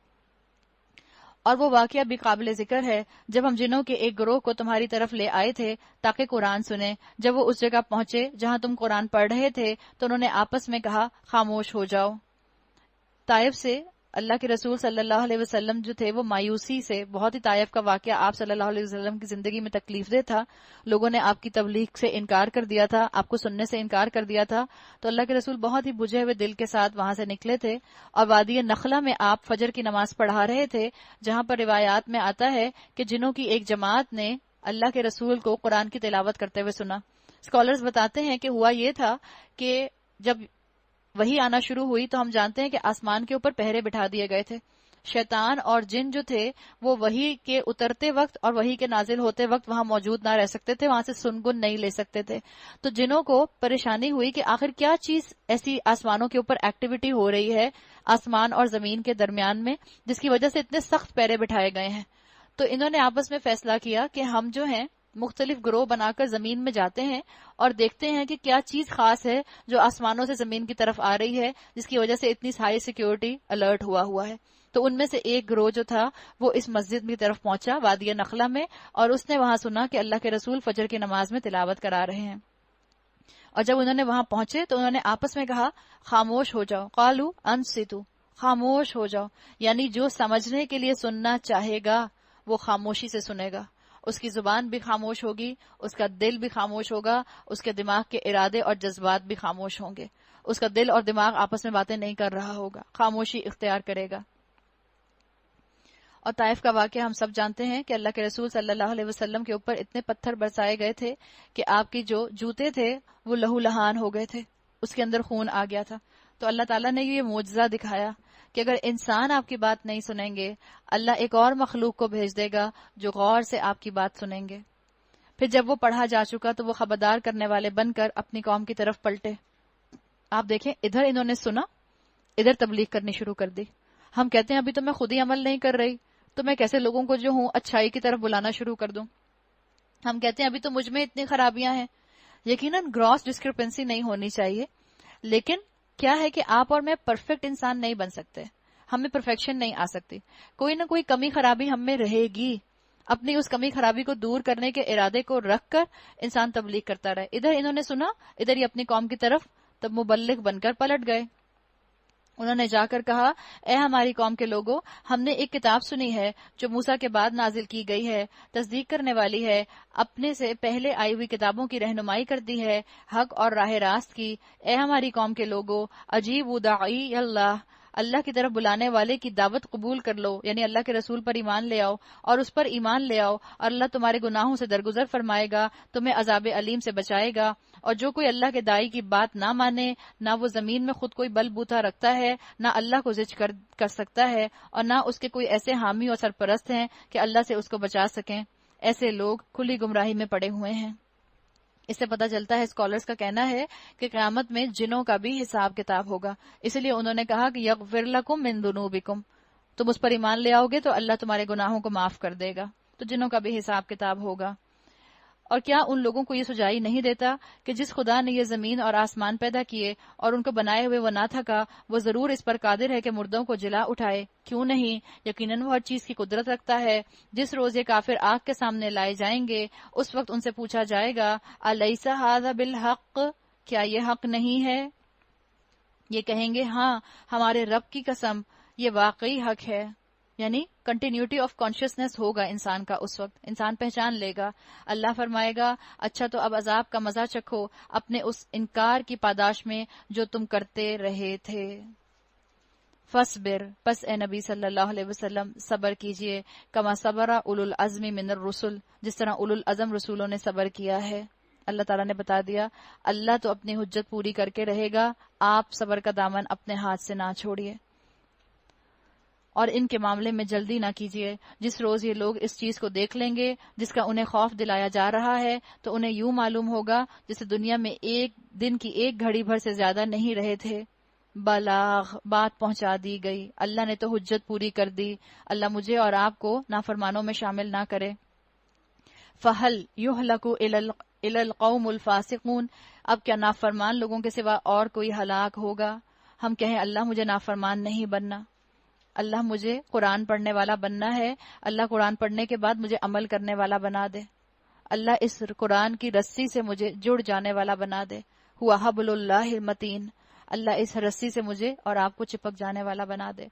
اور وہ واقعہ بھی قابل ذکر ہے جب ہم جنوں کے ایک گروہ کو تمہاری طرف لے آئے تھے تاکہ قرآن سنیں. جب وہ اس جگہ پہنچے جہاں تم قرآن پڑھ رہے تھے تو انہوں نے آپس میں کہا خاموش ہو جاؤ. طائف سے اللہ کے رسول صلی اللہ علیہ وسلم جو تھے وہ مایوسی سے، بہت ہی طائف کا واقعہ آپ صلی اللہ علیہ وسلم کی زندگی میں تکلیف دہ تھا، لوگوں نے آپ کی تبلیغ سے انکار کر دیا تھا، آپ کو سننے سے انکار کر دیا تھا، تو اللہ کے رسول بہت ہی بجھے ہوئے دل کے ساتھ وہاں سے نکلے تھے، اور وادی نخلا میں آپ فجر کی نماز پڑھا رہے تھے، جہاں پر روایات میں آتا ہے کہ جنوں کی ایک جماعت نے اللہ کے رسول کو قرآن کی تلاوت کرتے ہوئے سنا. اسکالرز بتاتے ہیں کہ ہوا یہ تھا کہ جب وہی آنا شروع ہوئی تو ہم جانتے ہیں کہ آسمان کے اوپر پہرے بٹھا دیے گئے تھے. شیطان اور جن جو تھے وہ وہی کے اترتے وقت اور وہی کے نازل ہوتے وقت وہاں موجود نہ رہ سکتے تھے، وہاں سے سنگن نہیں لے سکتے تھے. تو جنوں کو پریشانی ہوئی کہ آخر کیا چیز ایسی آسمانوں کے اوپر ایکٹیویٹی ہو رہی ہے آسمان اور زمین کے درمیان میں جس کی وجہ سے اتنے سخت پہرے بٹھائے گئے ہیں. تو انہوں نے آپس میں فیصلہ کیا کہ ہم جو ہیں مختلف گروہ بنا کر زمین میں جاتے ہیں اور دیکھتے ہیں کہ کیا چیز خاص ہے جو آسمانوں سے زمین کی طرف آ رہی ہے جس کی وجہ سے اتنی ہائی سیکیورٹی الرٹ ہوا ہے. تو ان میں سے ایک گروہ جو تھا وہ اس مسجد کی طرف پہنچا وادی نخلا میں، اور اس نے وہاں سنا کہ اللہ کے رسول فجر کی نماز میں تلاوت کرا رہے ہیں. اور جب انہوں نے وہاں پہنچے تو انہوں نے آپس میں کہا خاموش ہو جاؤ. قالو انصتو، خاموش ہو جاؤ، یعنی جو سمجھنے کے لیے سننا چاہے گا وہ خاموشی سے سنے گا، اس کی زبان بھی خاموش ہوگی، اس کا دل بھی خاموش ہوگا، اس کے دماغ کے ارادے اور جذبات بھی خاموش ہوں گے، اس کا دل اور دماغ آپس میں باتیں نہیں کر رہا ہوگا، خاموشی اختیار کرے گا. اور طائف کا واقعہ ہم سب جانتے ہیں کہ اللہ کے رسول صلی اللہ علیہ وسلم کے اوپر اتنے پتھر برسائے گئے تھے کہ آپ کی جو جوتے تھے وہ لہو لہان ہو گئے تھے، اس کے اندر خون آ گیا تھا. تو اللہ تعالیٰ نے یہ معجزہ دکھایا کہ اگر انسان آپ کی بات نہیں سنیں گے، اللہ ایک اور مخلوق کو بھیج دے گا جو غور سے آپ کی بات سنیں گے. پھر جب وہ پڑھا جا چکا تو وہ خبردار کرنے والے بن کر اپنی قوم کی طرف پلٹے. آپ دیکھیں ادھر انہوں نے سنا، ادھر تبلیغ کرنی شروع کر دی. ہم کہتے ہیں ابھی تو میں خود ہی عمل نہیں کر رہی تو میں کیسے لوگوں کو جو ہوں اچھائی کی طرف بلانا شروع کر دوں. ہم کہتے ہیں ابھی تو مجھ میں اتنی خرابیاں ہیں، یقیناً گراس ڈسکرپنسی نہیں ہونی چاہیے، لیکن کیا ہے کہ آپ اور میں پرفیکٹ انسان نہیں بن سکتے، ہمیں پرفیکشن نہیں آ سکتی، کوئی نہ کوئی کمی خرابی ہم میں رہے گی. اپنی اس کمی خرابی کو دور کرنے کے ارادے کو رکھ کر انسان تبلیغ کرتا رہے. ادھر انہوں نے سنا، ادھر ہی اپنی قوم کی طرف تب مبلغ بن کر پلٹ گئے. انہوں نے جا کر کہا، اے ہماری قوم کے لوگوں، ہم نے ایک کتاب سنی ہے جو موسیٰ کے بعد نازل کی گئی ہے، تصدیق کرنے والی ہے، اپنے سے پہلے آئی ہوئی کتابوں کی رہنمائی کرتی ہے، حق اور راہ راست کی. اے ہماری قوم کے لوگوں، اجیبوا داعی اللہ، اللہ کی طرف بلانے والے کی دعوت قبول کر لو، یعنی اللہ کے رسول پر ایمان لے آؤ اور اس پر ایمان لے آؤ، اور اللہ تمہارے گناہوں سے درگزر فرمائے گا، تمہیں عذاب علیم سے بچائے گا. اور جو کوئی اللہ کے داعی کی بات نہ مانے، نہ وہ زمین میں خود کوئی بل بوتا رکھتا ہے، نہ اللہ کو ذکر کر سکتا ہے، اور نہ اس کے کوئی ایسے حامی اور سرپرست ہیں کہ اللہ سے اس کو بچا سکیں، ایسے لوگ کھلی گمراہی میں پڑے ہوئے ہیں. اس سے پتہ چلتا ہے، اسکالرز کا کہنا ہے کہ قیامت میں جنوں کا بھی حساب کتاب ہوگا. اس لیے انہوں نے کہا کہ یغفر لکم من ذنوبکم، تم اس پر ایمان لے آؤ گے تو اللہ تمہارے گناہوں کو معاف کر دے گا. تو جنوں کا بھی حساب کتاب ہوگا. اور کیا ان لوگوں کو یہ سجائی نہیں دیتا کہ جس خدا نے یہ زمین اور آسمان پیدا کیے اور ان کو بنائے ہوئے وہ نہ تھکا، وہ ضرور اس پر قادر ہے کہ مردوں کو جلا اٹھائے. کیوں نہیں، یقیناً وہ ہر چیز کی قدرت رکھتا ہے. جس روز یہ کافر آگ کے سامنے لائے جائیں گے، اس وقت ان سے پوچھا جائے گا، الیس ھذا بالحق، کیا یہ حق نہیں ہے؟ یہ کہیں گے، ہاں ہمارے رب کی قسم یہ واقعی حق ہے. یعنی کنٹینیوٹی آف کانشیسنس ہوگا انسان کا، اس وقت انسان پہچان لے گا. اللہ فرمائے گا، اچھا تو اب عذاب کا مزہ چکھو اپنے اس انکار کی پاداش میں جو تم کرتے رہے تھے. فصبر، پس اے نبی صلی اللہ علیہ وسلم صبر کیجئے، کما صبر اولو العزم من الرسل، جس طرح اولو العزم رسولوں نے صبر کیا ہے. اللہ تعالیٰ نے بتا دیا اللہ تو اپنی حجت پوری کر کے رہے گا، آپ صبر کا دامن اپنے ہاتھ سے نہ چھوڑیے اور ان کے معاملے میں جلدی نہ کیجیے. جس روز یہ لوگ اس چیز کو دیکھ لیں گے جس کا انہیں خوف دلایا جا رہا ہے، تو انہیں یوں معلوم ہوگا جسے دنیا میں ایک دن کی ایک گھڑی بھر سے زیادہ نہیں رہے تھے. بلاغ، بات پہنچا دی گئی، اللہ نے تو حجت پوری کر دی. اللہ مجھے اور آپ کو نافرمانوں میں شامل نہ کرے. فَهَلْ يُهْلَكُ إِلَى الْقَوْمُ الْفَاسِقُونَ، اب کیا نافرمان لوگوں کے سوا اور کوئی ہلاک ہوگا؟ ہم کہیں اللہ مجھے نافرمان نہیں بننا، اللہ مجھے قرآن پڑھنے والا بننا ہے، اللہ قرآن پڑھنے کے بعد مجھے عمل کرنے والا بنا دے، اللہ اس قرآن کی رسی سے مجھے جڑ جانے والا بنا دے. ہوا حبل اللہ المتین، اللہ اس رسی سے مجھے اور آپ کو چپک جانے والا بنا دے.